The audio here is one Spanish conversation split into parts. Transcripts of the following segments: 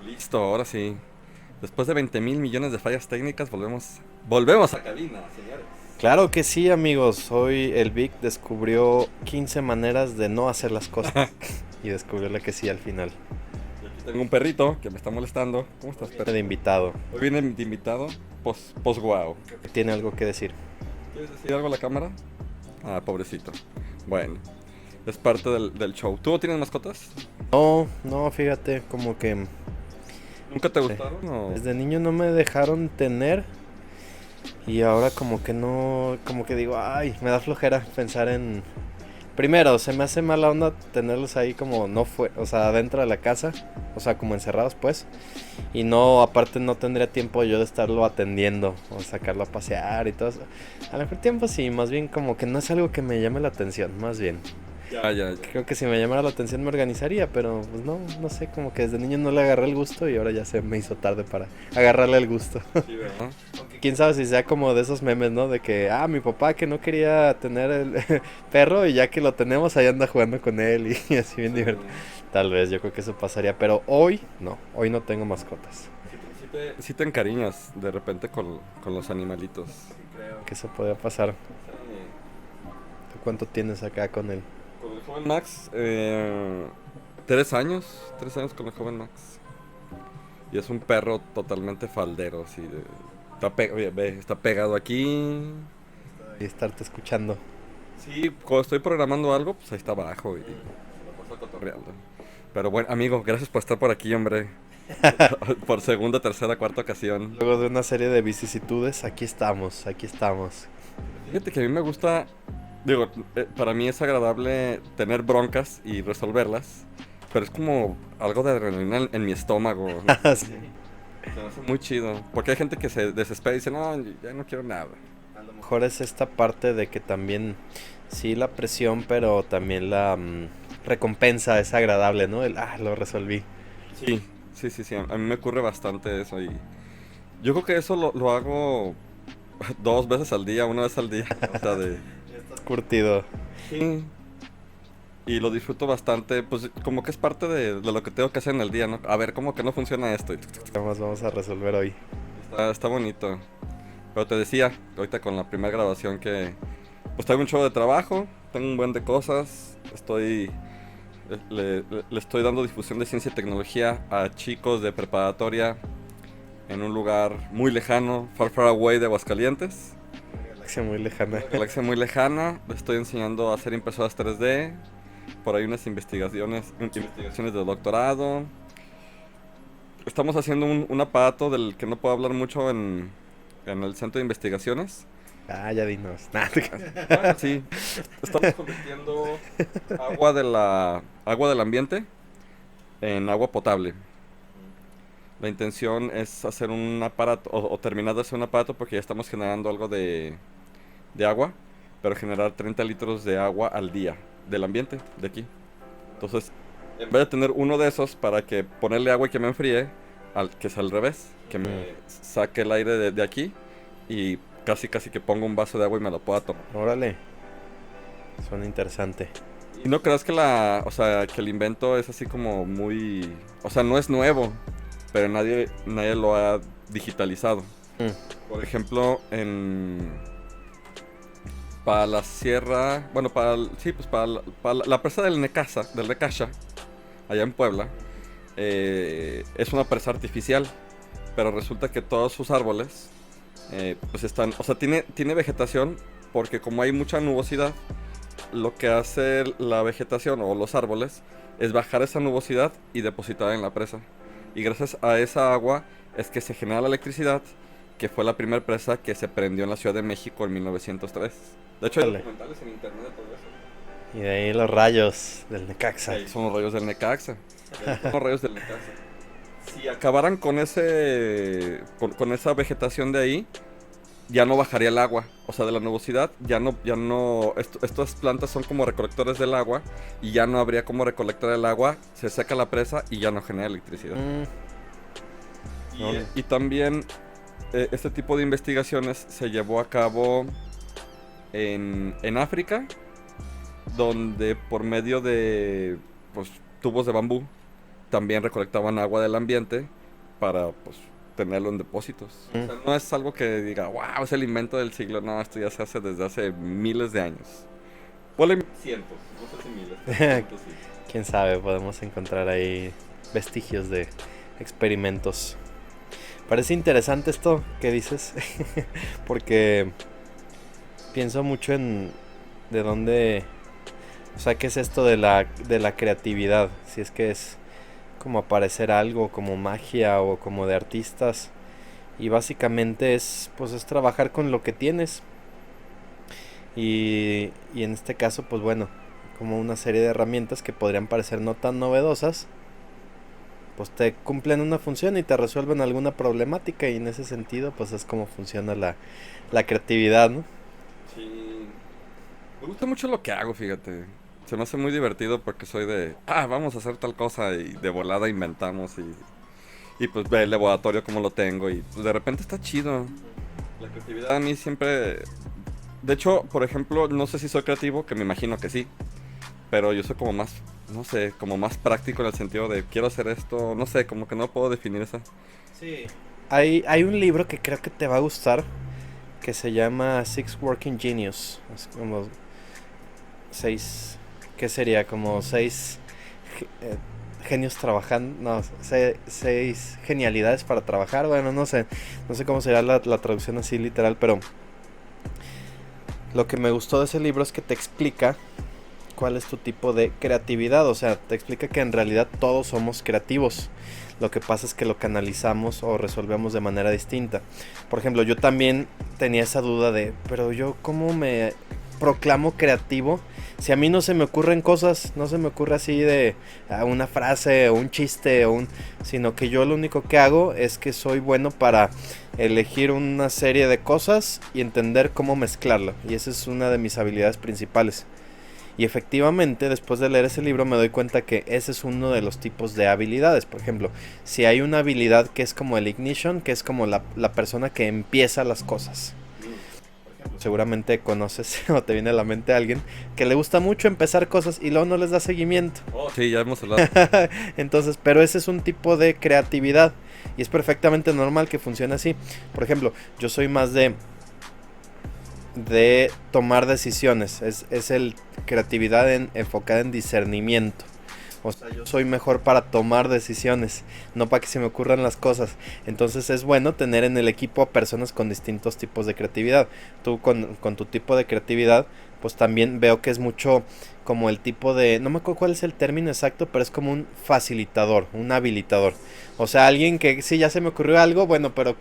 Listo, ahora sí. Después de 20.000 millones de fallas técnicas, volvemos a cabina, señores. Claro que sí, amigos. Hoy el Vic descubrió 15 maneras de no hacer las cosas y descubrió la que sí al final. Y aquí tengo un perrito que me está molestando. ¿Cómo estás, De perrito? invitado, Hoy viene de invitado, pos guau. que tiene algo que decir. ¿Quieres decir algo a la cámara? Ah, pobrecito. Bueno, es parte del show. ¿Tú no tienes mascotas? No, no, fíjate, como que ¿Nunca te sí, gustaron o...? desde niño no me dejaron tener y ahora como que no, como que digo, ay, me da flojera pensar en. Primero, se me hace mala onda tenerlos ahí como no fue, o sea, dentro de la casa, o sea, como encerrados pues. Y no, aparte no tendría tiempo yo de estarlo atendiendo o sacarlo a pasear y todo eso. A lo mejor tiempo sí, más bien como que no es algo que me llame la atención, más bien. Ya, ya, ya. Creo que si me llamara la atención me organizaría, pero pues no, no sé, como que desde niño no le agarré el gusto y ahora ya se me hizo tarde para agarrarle el gusto. Sí, ¿verdad? Quién sabe si sea como de esos memes, ¿no? De que, mi papá que no quería tener el perro y ya que lo tenemos ahí anda jugando con él y así bien Sí. divertido. Tal vez, yo creo que eso pasaría, pero hoy no tengo mascotas. Sí te encariñas de repente con los animalitos. Que eso podría pasar. Sí. ¿Tú cuánto tienes acá con él? Con el joven Max, 3 años, 3 años con el joven Max. Y es un perro totalmente faldero, así oye, ve, está pegado aquí. Y estarte escuchando. Sí, cuando estoy programando algo, pues ahí está abajo y se la pasa cotorreando. Pero bueno, amigo, gracias por estar por aquí, hombre. Por segunda, tercera, cuarta ocasión. Luego de una serie de vicisitudes, aquí estamos, aquí estamos. Fíjate que a mí me gusta, digo, para mí es agradable tener broncas y resolverlas, pero es como algo de adrenalina en mi estómago. No sé, Sí. se me hace muy chido. Porque hay gente que se desespera y dice, no, ya no quiero nada. A lo mejor es esta parte de que también, sí, la presión, pero también la recompensa es agradable, ¿no? Lo resolví. Sí, sí, sí, sí. A mí me ocurre bastante eso y yo creo que eso lo hago 2 veces al día, una vez al día. O sea, Estás curtido. sí. Y lo disfruto bastante, pues como que es parte de lo que tengo que hacer en el día, ¿no? A ver, ¿cómo que no funciona esto? ¿Qué más vamos a resolver hoy? Está bonito. Pero te decía, ahorita con la primera grabación que pues tengo un show de trabajo, tengo un buen de cosas, le estoy dando difusión de ciencia y tecnología a chicos de preparatoria en un lugar muy lejano, far far away de Aguascalientes, Galaxia muy lejana. una galaxia muy lejana. Les estoy enseñando a hacer impresoras 3D, por ahí unas investigaciones de doctorado. Estamos haciendo un aparato del que no puedo hablar mucho en el centro de investigaciones. Ya dinos. Nah, Bueno, sí, estamos convirtiendo agua del ambiente en agua potable. La intención es hacer un aparato, o terminar de hacer un aparato porque ya estamos generando algo de agua, pero generar 30 litros de agua al día del ambiente, de aquí. Entonces, en vez de tener uno de esos para que ponerle agua y que me enfríe, que es al revés, que me saque el aire de aquí y casi casi que ponga un vaso de agua y me lo pueda tomar. Órale, suena interesante. Y no creas que o sea, que el invento es así como muy, o sea, no es nuevo, pero nadie lo ha digitalizado. Mm, Por ejemplo, para la sierra, bueno, sí, pues para la presa del Necaxa, allá en Puebla, es una presa artificial, pero resulta que todos sus árboles, pues están, o sea, tiene vegetación, porque como hay mucha nubosidad, lo que hace la vegetación o los árboles es bajar esa nubosidad y depositarla en la presa. Y gracias a esa agua es que se genera la electricidad, que fue la primera presa que se prendió en la Ciudad de México en 1903. De hecho, hay órale. documentales en internet de todo eso. Y de ahí los rayos del Necaxa. Ahí son los rayos del Necaxa. Ahí son los rayos del Necaxa. Si acabaran con esa vegetación de ahí, ya no bajaría el agua, o sea, de la nubosidad, estas plantas son como recolectores del agua y ya no habría como recolectar el agua, se seca la presa y ya no genera electricidad. Mm, órale. Y también este tipo de investigaciones se llevó a cabo en África, donde por medio de pues, tubos de bambú también recolectaban agua del ambiente para pues tenerlo en depósitos. O sea, no es algo que diga, wow, es el invento del siglo. No, esto ya se hace desde hace miles de años. Ponle cientos, no sé si miles. Cientos, sí. Quién sabe, podemos encontrar ahí vestigios de experimentos. Parece interesante esto que dices, porque pienso mucho en de dónde, o sea, qué es esto de la creatividad, si es que es como aparecer algo, como magia o como de artistas, y básicamente es, pues es trabajar con lo que tienes, y en este caso, pues bueno, como una serie de herramientas que podrían parecer no tan novedosas, pues te cumplen una función y te resuelven alguna problemática, y en ese sentido pues es como funciona la creatividad, ¿no? Sí. Me gusta mucho lo que hago, fíjate. Se me hace muy divertido porque soy de, vamos a hacer tal cosa y de volada inventamos y pues ve el laboratorio como lo tengo y pues de repente está chido. La creatividad a mí siempre... De hecho, por ejemplo, no sé si soy creativo, que me imagino que sí, pero yo soy como más, no sé, como más práctico en el sentido de quiero hacer esto, no sé, como que no puedo definir esa. Sí. Hay un libro que creo que te va a gustar que se llama Six Working Genius. Es como 6, ¿qué sería? Como 6 genios trabajando, no, 6 genialidades para trabajar. Bueno, no sé cómo sería la traducción así literal, pero lo que me gustó de ese libro es que te explica cuál es tu tipo de creatividad, o sea, te explica que en realidad todos somos creativos. Lo que pasa es que lo canalizamos o resolvemos de manera distinta. Por ejemplo, yo también tenía esa duda de, pero yo cómo me proclamo creativo si a mí no se me ocurren cosas, no se me ocurre así de una frase o un chiste sino que yo lo único que hago es que soy bueno para elegir una serie de cosas y entender cómo mezclarla, y esa es una de mis habilidades principales. Y efectivamente, después de leer ese libro me doy cuenta que ese es uno de los tipos de habilidades. Por ejemplo, si hay una habilidad que es como el ignition, que es como la persona que empieza las cosas. Por ejemplo, seguramente conoces o te viene a la mente alguien que le gusta mucho empezar cosas y luego no les da seguimiento. Oh, sí, ya hemos hablado. Entonces, pero ese es un tipo de creatividad y es perfectamente normal que funcione así. Por ejemplo, yo soy más de tomar decisiones, es el creatividad enfocada en discernimiento. O sea, yo soy mejor para tomar decisiones, no para que se me ocurran las cosas. Entonces es bueno tener en el equipo a personas con distintos tipos de creatividad. Tú con tu tipo de creatividad, pues también veo que es mucho como el tipo de, no me acuerdo cuál es el término exacto, pero es como un facilitador, un habilitador. O sea, alguien que sí, ya se me ocurrió algo, bueno, pero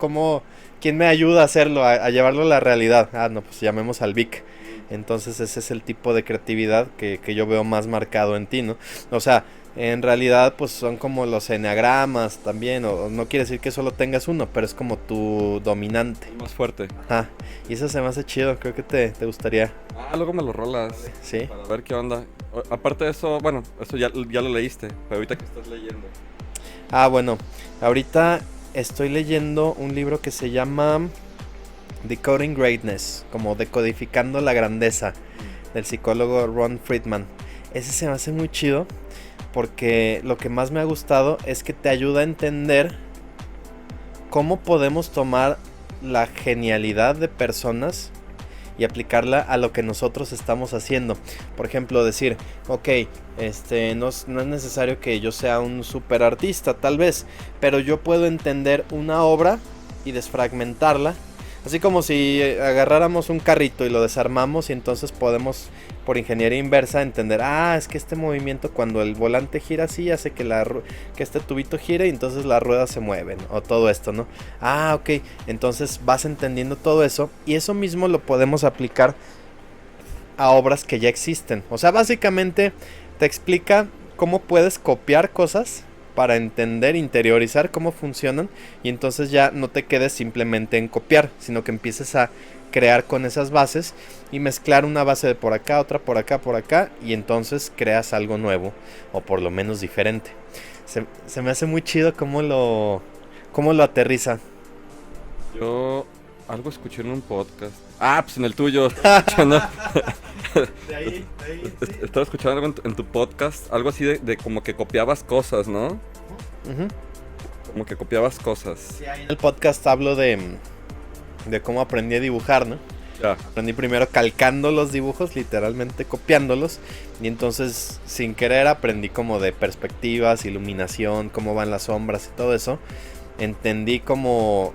¿quién me ayuda a hacerlo, a llevarlo a la realidad? No, pues llamemos al Vic. Entonces ese es el tipo de creatividad que yo veo más marcado en ti, ¿no? O sea, en realidad pues son como los eneagramas también, o no quiere decir que solo tengas uno, pero es como tu dominante. Más fuerte. Ajá, y eso se me hace chido, creo que te gustaría. Luego me lo rolas. Sí. Para ver qué onda. Aparte de eso, bueno, eso ya lo leíste, pero ahorita que estás leyendo. Bueno, ahorita estoy leyendo un libro que se llama Decoding Greatness, como decodificando la grandeza, del psicólogo Ron Friedman. Ese se me hace muy chido porque lo que más me ha gustado es que te ayuda a entender cómo podemos tomar la genialidad de personas y aplicarla a lo que nosotros estamos haciendo. Por ejemplo, decir, ok, no es necesario que yo sea un super artista, tal vez, pero yo puedo entender una obra y desfragmentarla. Así como si agarráramos un carrito y lo desarmamos, y entonces podemos, por ingeniería inversa, entender, es que este movimiento cuando el volante gira así hace que este tubito gire y entonces las ruedas se mueven, o todo esto, ¿no? Ok, entonces vas entendiendo todo eso, y eso mismo lo podemos aplicar a obras que ya existen. O sea, básicamente te explica cómo puedes copiar cosas para entender, interiorizar cómo funcionan, y entonces ya no te quedes simplemente en copiar, sino que empieces a crear con esas bases y mezclar una base de por acá, otra por acá, y entonces creas algo nuevo, o por lo menos diferente. Se me hace muy chido cómo lo aterriza. Yo algo escuché en un podcast. Pues en el tuyo. Estaba escuchando, De ahí, sí. estaba escuchando algo en tu podcast, algo así de como que copiabas cosas, ¿no? Ujú. Como que copiabas cosas. Sí, ahí en el podcast hablo de cómo aprendí a dibujar, ¿no? Ya. Aprendí primero calcando los dibujos, literalmente copiándolos. Y entonces, sin querer, aprendí como de perspectivas, iluminación, cómo van las sombras y todo eso. Entendí cómo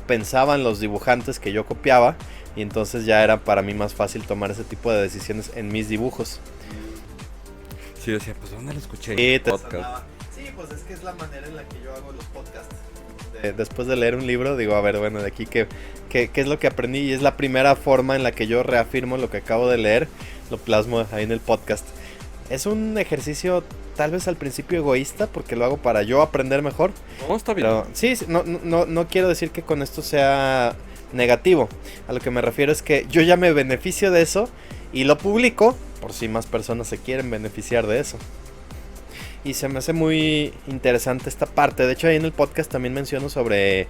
pensaban los dibujantes que yo copiaba. Y entonces ya era para mí más fácil tomar ese tipo de decisiones en mis dibujos. Sí, decía, pues ¿dónde lo escuché? Sí, Podcast. Sí, pues es que es la manera en la que yo hago los podcasts. Después de leer un libro, digo, a ver, bueno, de aquí qué es lo que aprendí. Y es la primera forma en la que yo reafirmo lo que acabo de leer, lo plasmo ahí en el podcast. Es un ejercicio tal vez al principio egoísta, porque lo hago para yo aprender mejor. No, está bien. Pero sí, no quiero decir que con esto sea negativo. A lo que me refiero es que yo ya me beneficio de eso y lo publico por si más personas se quieren beneficiar de eso. Y se me hace muy interesante esta parte. De hecho, ahí en el podcast también menciono sobre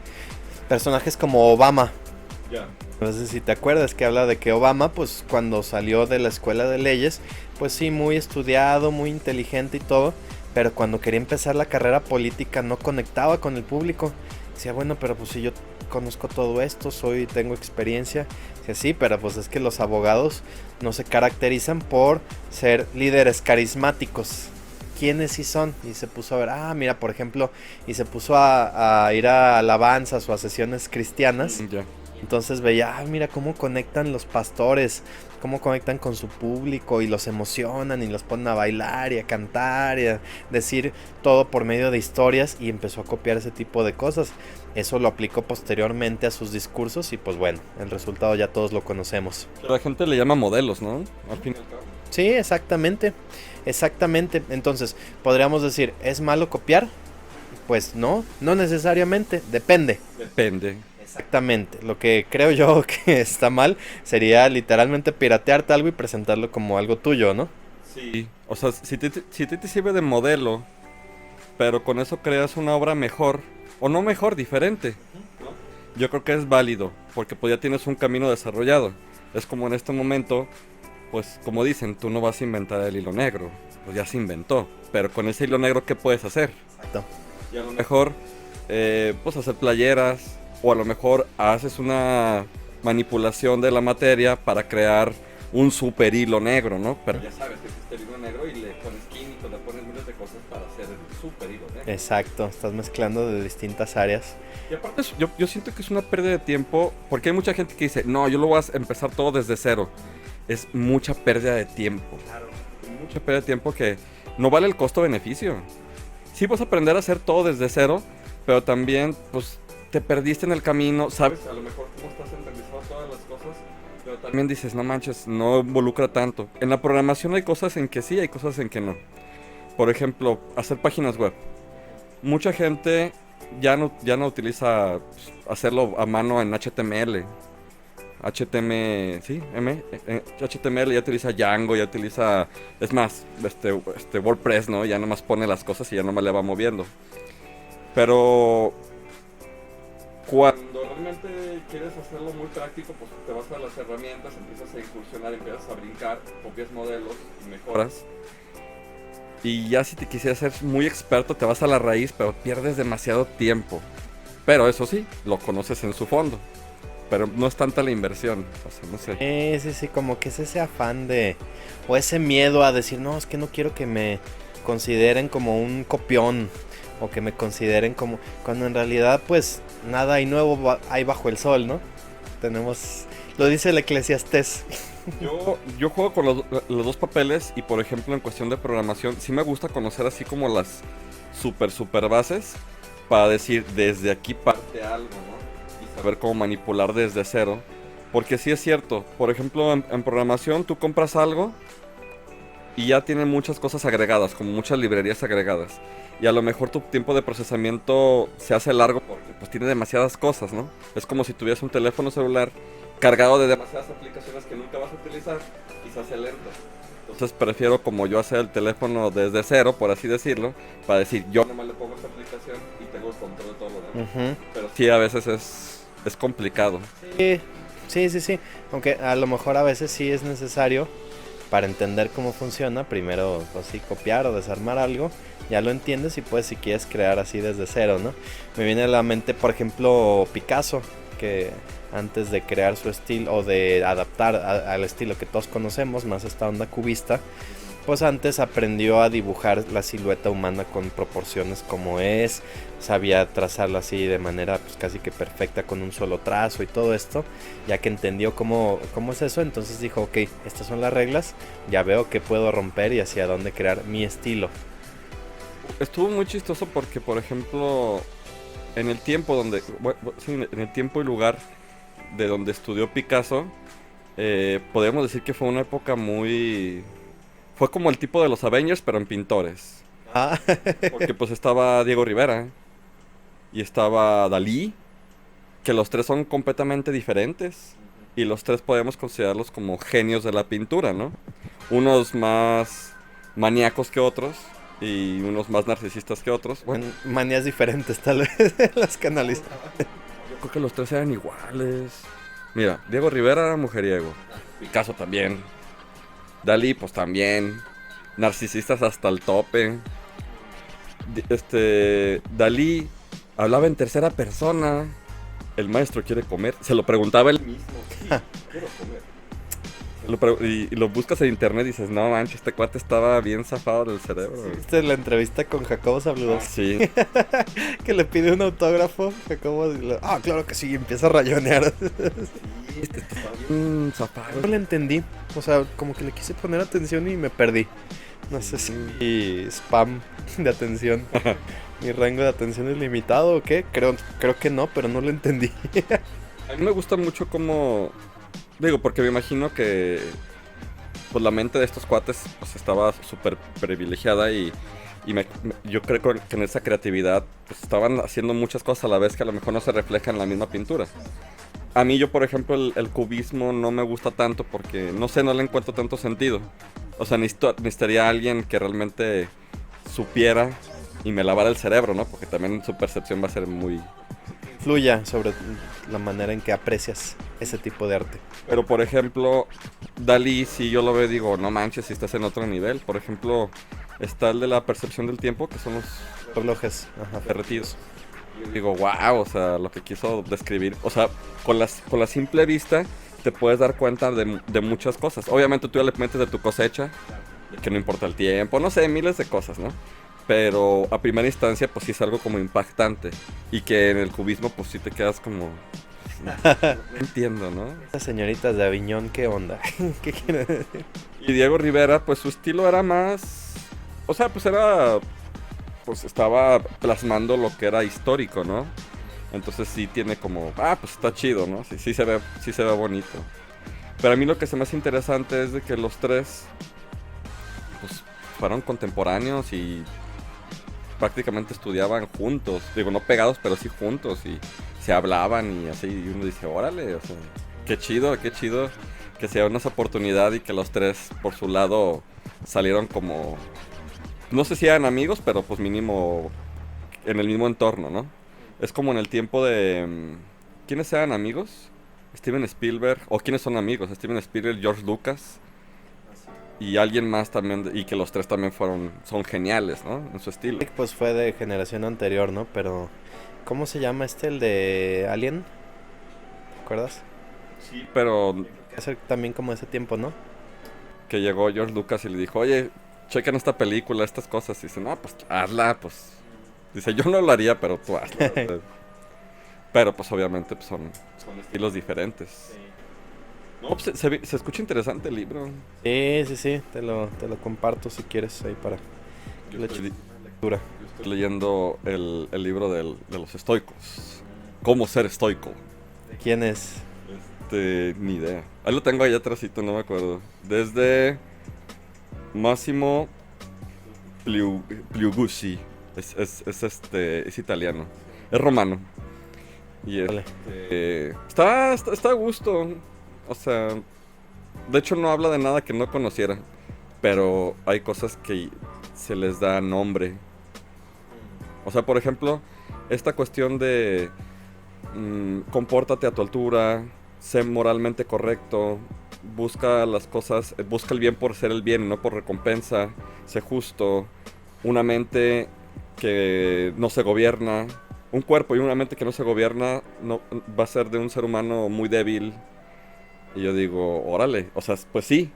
personajes como Obama. Ya. No sé si te acuerdas que habla de que Obama, pues cuando salió de la escuela de leyes, pues sí, muy estudiado, muy inteligente y todo, pero cuando quería empezar la carrera política no conectaba con el público. Decía, bueno, pero pues si yo conozco todo esto, tengo experiencia. Decía, sí, pero pues es que los abogados no se caracterizan por ser líderes carismáticos. ¿Quiénes sí son? Y se puso a ver, mira, por ejemplo, y se puso a ir a alabanzas o a sesiones cristianas. Ya. Entonces veía, mira cómo conectan los pastores, cómo conectan con su público y los emocionan y los ponen a bailar y a cantar y a decir todo por medio de historias, y empezó a copiar ese tipo de cosas. Eso lo aplicó posteriormente a sus discursos y pues bueno, el resultado ya todos lo conocemos. Pero la gente le llama modelos, ¿no? Al fin y al cabo. Sí, exactamente. Entonces, podríamos decir, ¿es malo copiar? Pues no necesariamente, depende. Depende. Exactamente, lo que creo yo que está mal sería literalmente piratearte algo y presentarlo como algo tuyo, ¿no? Sí. O sea, si te sirve de modelo, pero con eso creas una obra mejor, o no mejor, diferente, ¿no? Yo creo que es válido, porque pues ya tienes un camino desarrollado. Es como en este momento, pues como dicen, tú no vas a inventar el hilo negro, pues ya se inventó, pero con ese hilo negro, ¿qué puedes hacer? Exacto. Y a lo mejor, pues hacer playeras, o a lo mejor haces una manipulación de la materia para crear un super hilo negro, ¿no? Pero ya sabes que existe el hilo negro y le pones químicos, le pones miles de cosas para hacer el super hilo negro. Exacto, estás mezclando de distintas áreas. Y aparte, yo siento que es una pérdida de tiempo, porque hay mucha gente que dice, no, yo lo voy a empezar todo desde cero. Es mucha pérdida de tiempo. Claro. Mucha pérdida de tiempo que no vale el costo-beneficio. Sí vas a aprender a hacer todo desde cero, pero también, pues, te perdiste en el camino, sabes a lo mejor cómo estás realizando todas las cosas, pero también dices, no manches, no involucra tanto. En la programación hay cosas en que sí, hay cosas en que no. Por ejemplo, hacer páginas web. Mucha gente ya no utiliza hacerlo a mano en HTML. HTML ya utiliza Django, ya utiliza, es más, WordPress, ¿no? Ya nomás pone las cosas y ya nomás le va moviendo. Pero cuando realmente quieres hacerlo muy práctico, pues te vas a las herramientas, empiezas a incursionar, empiezas a brincar, copias modelos y mejoras. Y ya si te quisieras ser muy experto, te vas a la raíz, pero pierdes demasiado tiempo. Pero eso sí, lo conoces en su fondo. Pero no es tanta la inversión, o sea, no sé. Sí, como que es ese afán o ese miedo a decir, no, es que no quiero que me consideren como un copión, o que me consideren como, cuando en realidad pues nada hay nuevo hay bajo el sol, ¿no? Lo dice el Eclesiastés. Yo juego con los dos papeles, y por ejemplo en cuestión de programación sí me gusta conocer así como las super bases, para decir desde aquí parte algo, ¿no? Y saber cómo manipular desde cero, porque sí es cierto, por ejemplo en programación tú compras algo y ya tiene muchas cosas agregadas, como muchas librerías agregadas, y a lo mejor tu tiempo de procesamiento se hace largo porque pues tiene demasiadas cosas, ¿no? Es como si tuvieras un teléfono celular cargado de demasiadas aplicaciones que nunca vas a utilizar y se hace lento. Entonces prefiero, como yo, hacer el teléfono desde cero, por así decirlo, para decir, yo nomás le pongo esta aplicación y tengo el control de todo lo demás. Uh-huh. Pero sí, a veces es complicado. Sí. Aunque a lo mejor a veces sí es necesario, para entender cómo funciona, primero pues sí, copiar o desarmar algo, ya lo entiendes y puedes si quieres crear así desde cero, ¿no? Me viene a la mente, por ejemplo, Picasso, que antes de crear su estilo o de adaptar al estilo que todos conocemos, más esta onda cubista, pues antes aprendió a dibujar la silueta humana con proporciones como es, sabía trazarla así de manera pues casi que perfecta con un solo trazo y todo esto, ya que entendió cómo es eso, entonces dijo, ok, estas son las reglas, ya veo que puedo romper y hacia dónde crear mi estilo. Estuvo muy chistoso porque, por ejemplo, en el tiempo sí, en el tiempo y lugar de donde estudió Picasso, podríamos decir que fue una época muy... Fue como el tipo de los Avengers, pero en pintores. Ah, Porque pues estaba Diego Rivera y estaba Dalí, que los tres son completamente diferentes. Y los tres podemos considerarlos como genios de la pintura, ¿no? Unos más maníacos que otros y unos más narcisistas que otros. Bueno, manías diferentes tal vez las canalizas. yo creo que los tres eran iguales. Mira, Diego Rivera era mujeriego. Picasso también. Dalí, pues también. Narcisistas hasta el tope. Dalí hablaba en tercera persona. El maestro quiere comer. Se lo preguntaba él mismo. Sí, quiero comer. Y lo buscas en internet y dices, no manches, este cuate estaba bien zafado del cerebro. ¿Viste la entrevista con Jacobo Zabludov? Sí. Que le pide un autógrafo. Jacobo claro que sí, empieza a rayonear. Estaba bien zafado. No le entendí. O sea, como que le quise poner atención y me perdí. No sé si spam de atención. ¿Mi rango de atención es limitado o qué? Creo que no, pero no lo entendí. A mí me gusta mucho como... Digo, porque me imagino que pues la mente de estos cuates pues estaba súper privilegiada y yo creo que en esa creatividad pues estaban haciendo muchas cosas a la vez que a lo mejor no se refleja en la misma pintura. A mí por ejemplo, el cubismo no me gusta tanto porque, no sé, no le encuentro tanto sentido. O sea, necesitaría alguien que realmente supiera y me lavara el cerebro, ¿no? Porque también su percepción va a ser muy... Fluya sobre la manera en que aprecias ese tipo de arte. Pero por ejemplo, Dalí, si yo lo veo digo, no manches, si estás en otro nivel. Por ejemplo, está el de la percepción del tiempo, que son los relojes derretidos. Yo digo, wow, o sea, lo que quiso describir. O sea, con la simple vista te puedes dar cuenta de muchas cosas. Obviamente tú ya le metes de tu cosecha, que no importa el tiempo, no sé, miles de cosas, ¿no? Pero a primera instancia, pues sí es algo como impactante. Y que en el cubismo, pues sí te quedas como... No entiendo, ¿no? Estas señoritas de Aviñón, ¿qué onda? ¿Qué quieren decir? Y Diego Rivera, pues su estilo era más... O sea, pues era... Pues estaba plasmando lo que era histórico, ¿no? Entonces sí tiene como... pues está chido, ¿no? Sí se ve bonito. Pero a mí lo que se me hace interesante es de que los tres... Pues fueron contemporáneos y... prácticamente estudiaban juntos, digo no pegados pero sí juntos y se hablaban y así y uno dice órale, o sea, qué chido que sea una oportunidad y que los tres por su lado salieron como, no sé si eran amigos pero pues mínimo en el mismo entorno, ¿no? Es como en el tiempo de ¿quiénes eran amigos? Steven Spielberg, o ¿quiénes son amigos? Steven Spielberg, George Lucas y alguien más también, y que los tres también son geniales, ¿no? En su estilo. Pues fue de generación anterior, ¿no? Pero, ¿cómo se llama el de Alien? ¿Te acuerdas? Sí, pero... Es también como ese tiempo, ¿no? Que llegó George Lucas y le dijo, oye, chequen esta película, estas cosas. Y dice, no, pues hazla, pues... Dice, yo no lo haría, pero tú hazla. Pero pues obviamente pues, son estilos diferentes. Sí. No, pues, se escucha interesante el libro. Sí, te lo comparto si quieres ahí para lectura. Estoy leyendo el libro de los estoicos. ¿Cómo ser estoico? ¿Quién es? Ni idea. Ahí lo tengo ahí atrásito, no me acuerdo. Desde Massimo Pigliucci. Es italiano. Es romano. Y está a gusto. O sea, de hecho no habla de nada que no conociera, pero hay cosas que se les da nombre. O sea, por ejemplo, esta cuestión de compórtate a tu altura, sé moralmente correcto, busca las cosas, busca el bien por ser el bien y no por recompensa, sé justo, una mente que no se gobierna, un cuerpo y una mente que no se gobierna, no, va a ser de un ser humano muy débil. Y yo digo, órale, o sea, pues sí.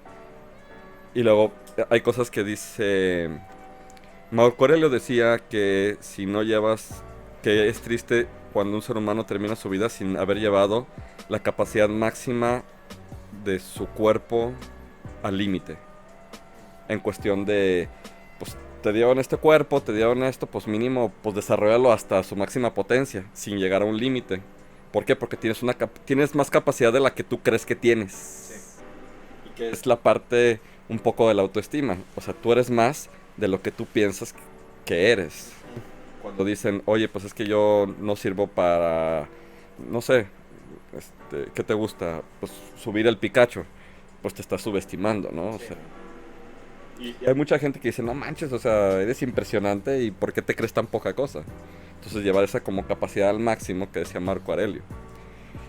Y luego hay cosas que dice... Marco Aurelio decía que si no llevas, que es triste cuando un ser humano termina su vida sin haber llevado la capacidad máxima de su cuerpo al límite. En cuestión de, pues te dieron este cuerpo, te dieron esto, pues mínimo, pues desarrollarlo hasta su máxima potencia, sin llegar a un límite. ¿Por qué? Porque tienes más capacidad de la que tú crees que tienes. Sí. Y que es la parte un poco de la autoestima. O sea, tú eres más de lo que tú piensas que eres. Cuando dicen, oye, pues es que yo no sirvo para, no sé, ¿qué te gusta? Pues subir el Pikachu. Pues te estás subestimando, ¿no? O sea, y hay mucha gente que dice, no manches, o sea, eres impresionante y ¿por qué te crees tan poca cosa? Entonces llevar esa como capacidad al máximo que decía Marco Aurelio.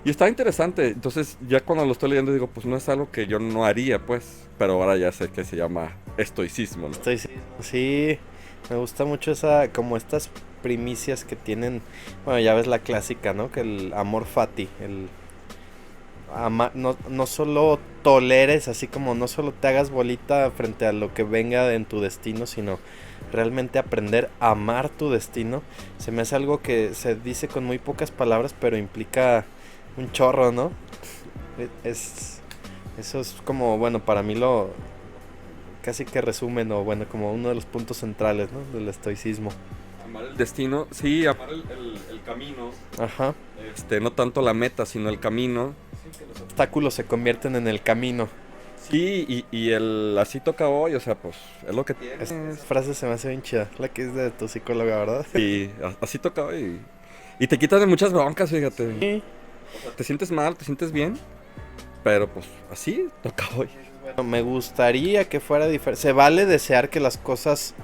Y está interesante, entonces ya cuando lo estoy leyendo digo, pues no es algo que yo no haría, pues. Pero ahora ya sé que se llama estoicismo, ¿no? Estoicismo, sí, me gusta mucho esa, como estas primicias que tienen, bueno, ya ves la clásica, ¿no? Que el amor fati, el no solo toleres, así como no solo te hagas bolita frente a lo que venga en tu destino, sino realmente aprender a amar tu destino. Se me hace algo que se dice con muy pocas palabras, pero implica un chorro, ¿no? Eso es como, bueno, para mí lo casi que resumen, o bueno, como uno de los puntos centrales, ¿no? Del estoicismo. Amar el destino, sí, amar el camino. Ajá. No tanto la meta, sino el camino. Sí, que los obstáculos se convierten en el camino. Sí, y el así toca hoy, o sea, pues es lo que tienes. Esa frase se me hace bien chida, la que es de tu psicóloga, ¿verdad? Sí, así toca hoy. Y te quitas de muchas broncas, fíjate. Sí. O sea, te sientes mal, te sientes bien, pero pues así toca hoy. Bueno, me gustaría que fuera diferente. Se vale desear que las cosas...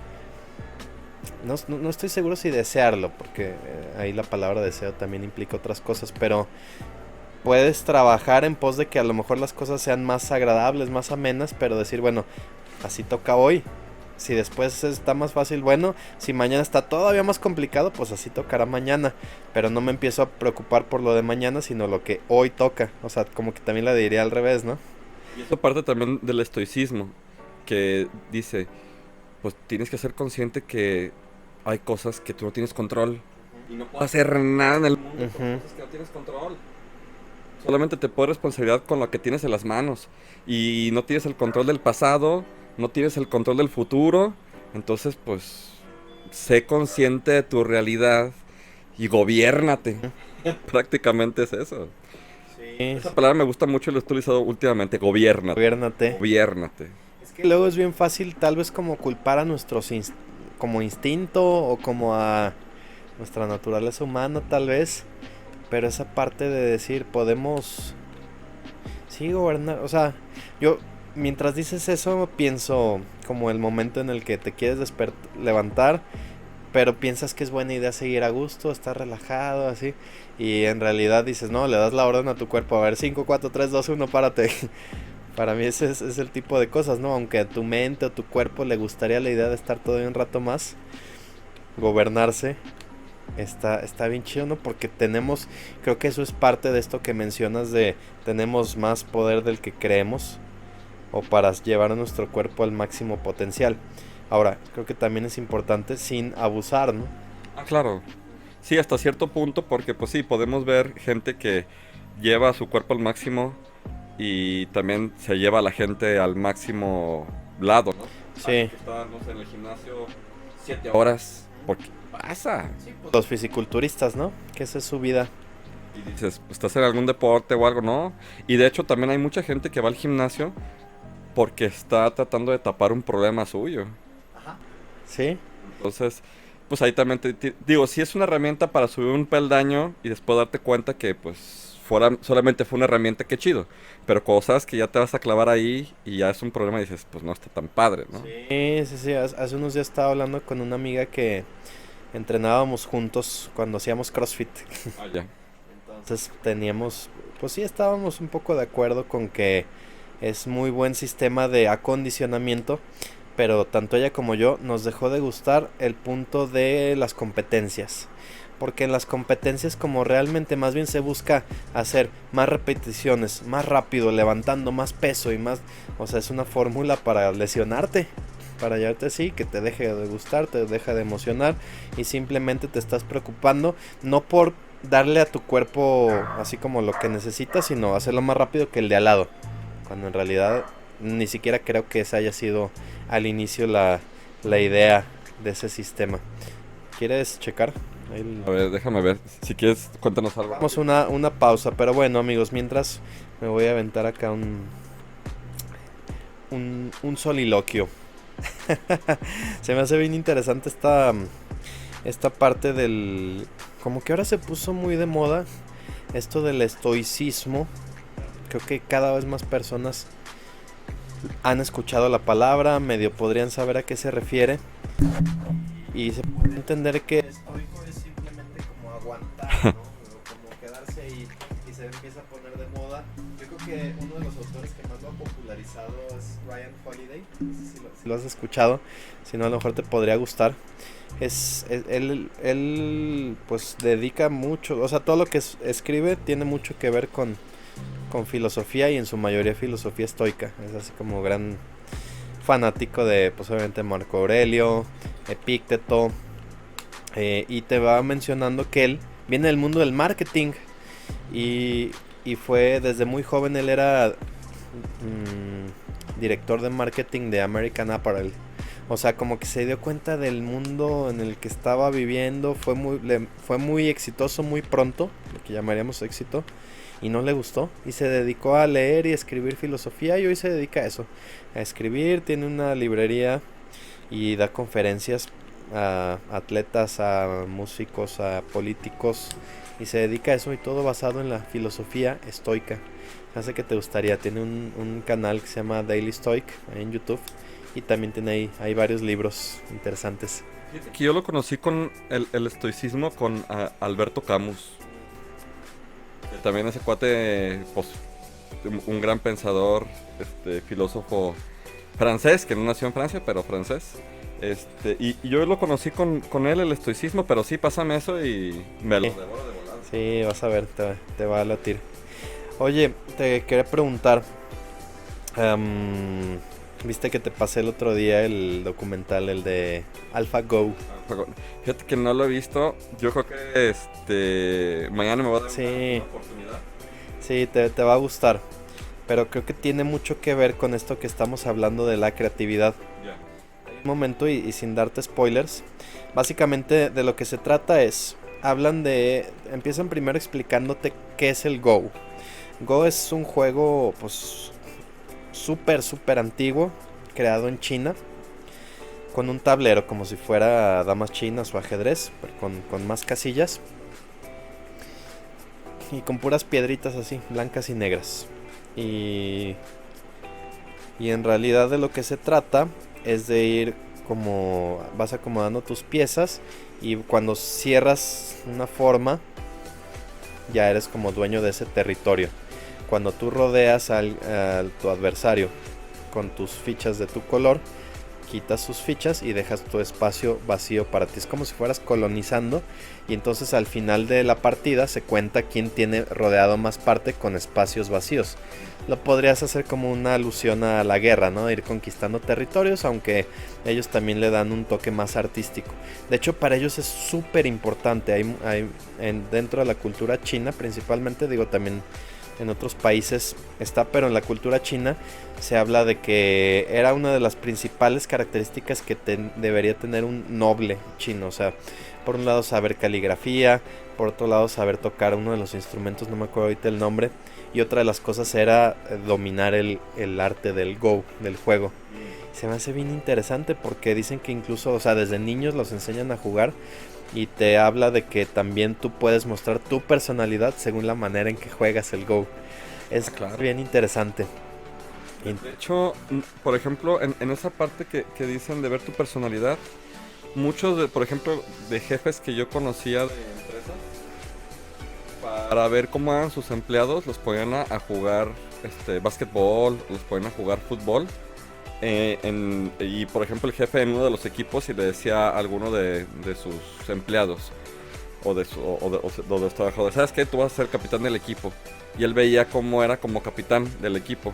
No estoy seguro si desearlo, porque ahí la palabra deseo también implica otras cosas, pero puedes trabajar en pos de que a lo mejor las cosas sean más agradables, más amenas, pero decir, bueno, así toca hoy. Si después está más fácil, bueno, si mañana está todavía más complicado, pues así tocará mañana. Pero no me empiezo a preocupar por lo de mañana, sino lo que hoy toca. O sea, como que también la diría al revés, ¿no? Y eso parte también del estoicismo, que dice, pues tienes que ser consciente que hay cosas que tú no tienes control. Y no puedes hacer nada en el mundo por cosas que no tienes control. Solamente te puedes responsabilidad con lo que tienes en las manos. Y no tienes el control del pasado, no tienes el control del futuro. Entonces, pues, sé consciente de tu realidad y gobiérnate. Prácticamente es eso. Sí. Esa palabra me gusta mucho y lo he utilizado últimamente. Gobiérnate. Gobiérnate. Gobiérnate. Es que luego es bien fácil tal vez como culpar a nuestros como instinto o como a nuestra naturaleza humana tal vez. Pero esa parte de decir, podemos... Sí, gobernar. O sea, yo mientras dices eso pienso como el momento en el que te quieres levantar, pero piensas que es buena idea seguir a gusto, estar relajado, así. Y en realidad dices, no, le das la orden a tu cuerpo, a ver, 5, 4, 3, 2, 1, párate. Para mí ese es el tipo de cosas, ¿no? Aunque a tu mente o tu cuerpo le gustaría la idea de estar todavía un rato más, gobernarse. Está bien chido, ¿no? Porque tenemos, creo que eso es parte de esto que mencionas de tenemos más poder del que creemos o para llevar a nuestro cuerpo al máximo potencial. Ahora, creo que también es importante sin abusar, ¿no? Ah, claro. Sí, hasta cierto punto, porque pues sí, podemos ver gente que lleva su cuerpo al máximo y también se lleva a la gente al máximo lado, ¿no? Sí. Que está, no sé, en el gimnasio 7 horas. Porque pasa. Sí, pues, los fisiculturistas, ¿no? Que esa es su vida. Y dices, pues, ¿estás en algún deporte o algo? No. Y de hecho también hay mucha gente que va al gimnasio porque está tratando de tapar un problema suyo. Ajá. Sí. Entonces, pues ahí también digo, si es una herramienta para subir un peldaño y después darte cuenta que pues solamente fue una herramienta, qué chido. Pero cuando sabes que ya te vas a clavar ahí y ya es un problema, dices, pues no está tan padre, ¿no? Sí. Hace unos días estaba hablando con una amiga que entrenábamos juntos cuando hacíamos CrossFit. Ah, ya. Entonces teníamos, pues sí, estábamos un poco de acuerdo con que es muy buen sistema de acondicionamiento, pero tanto ella como yo nos dejó de gustar el punto de las competencias. Porque en las competencias como realmente más bien se busca hacer más repeticiones, más rápido, levantando más peso y más... O sea, es una fórmula para lesionarte, para llevarte así, que te deje de gustar, te deja de emocionar y simplemente te estás preocupando no por darle a tu cuerpo así como lo que necesitas, sino hacerlo más rápido que el de al lado. Cuando en realidad ni siquiera creo que esa haya sido al inicio la idea de ese sistema. ¿Quieres checar? A ver, déjame ver. Si quieres, cuéntanos algo. Vamos a una pausa, pero bueno, amigos, mientras me voy a aventar acá un soliloquio. Se me hace bien interesante esta parte del... Como que ahora se puso muy de moda esto del estoicismo. Creo que cada vez más personas han escuchado la palabra, medio podrían saber a qué se refiere. Y se puede entender que estoico es simplemente como aguantar, ¿no? O como quedarse ahí y se empieza a poner de moda. Yo creo que uno de los autores que más lo ha popularizado es Ryan Holiday. No sé si lo has escuchado, si no a lo mejor te podría gustar. Él pues dedica mucho, o sea, todo lo que escribe tiene mucho que ver con filosofía y en su mayoría filosofía estoica. Es así como gran fanático de, pues obviamente, Marco Aurelio, Epícteto, y te va mencionando que él viene del mundo del marketing y fue desde muy joven, él era director de marketing de American Apparel. O sea, como que se dio cuenta del mundo en el que estaba viviendo, fue muy exitoso muy pronto, lo que llamaríamos éxito, y no le gustó y se dedicó a leer y escribir filosofía y hoy se dedica a eso, a escribir, tiene una librería y da conferencias a atletas, a músicos, a políticos y se dedica a eso y todo basado en la filosofía estoica. Hace que te gustaría, tiene un canal que se llama Daily Stoic en YouTube y también tiene ahí varios libros interesantes. Que yo lo conocí con el estoicismo con Alberto Camus. Que también ese cuate, pues, un gran pensador, filósofo francés, que no nació en Francia, pero francés. Y yo lo conocí con él, el estoicismo, pero sí, pásame eso y me lo devoro de volada. Sí, vas a ver, te va a latir. Oye, te quería preguntar, viste que te pasé el otro día el documental, el de AlphaGo. Fíjate que no lo he visto. Yo creo que mañana me va a dar una oportunidad. Sí, te va a gustar. Pero creo que tiene mucho que ver con esto que estamos hablando de la creatividad. Yeah. Hay un momento y sin darte spoilers. Básicamente de lo que se trata es, empiezan primero explicándote qué es el Go. Go es un juego pues súper antiguo, creado en China, con un tablero como si fuera damas chinas o ajedrez, con más casillas y con puras piedritas así, blancas y negras. Y en realidad de lo que se trata es de ir como vas acomodando tus piezas y cuando cierras una forma ya eres como dueño de ese territorio. Cuando tú rodeas a tu adversario con tus fichas de tu color, quitas sus fichas y dejas tu espacio vacío para ti. Es como si fueras colonizando y entonces al final de la partida se cuenta quién tiene rodeado más parte con espacios vacíos. Lo podrías hacer como una alusión a la guerra, ¿no? Ir conquistando territorios, aunque ellos también le dan un toque más artístico. De hecho, para ellos es súper importante. Dentro de la cultura china, principalmente, digo, también en otros países está, pero en la cultura china se habla de que era una de las principales características que debería tener un noble chino. O sea, por un lado saber caligrafía, por otro lado saber tocar uno de los instrumentos, no me acuerdo ahorita el nombre, y otra de las cosas era dominar el arte del Go, del juego. Se me hace bien interesante porque dicen que incluso, o sea, desde niños los enseñan a jugar y te habla de que también tú puedes mostrar tu personalidad según la manera en que juegas el Go. Es claro, bien interesante. De hecho, por ejemplo, en esa parte que dicen de ver tu personalidad, muchos, por ejemplo, de jefes que yo conocía de empresas, para ver cómo eran sus empleados, los ponían a jugar básquetbol, los ponían a jugar fútbol, y por ejemplo el jefe en uno de los equipos y le decía a alguno de sus empleados o de los trabajadores, ¿sabes qué? Tú vas a ser capitán del equipo. Y él veía cómo era como capitán del equipo.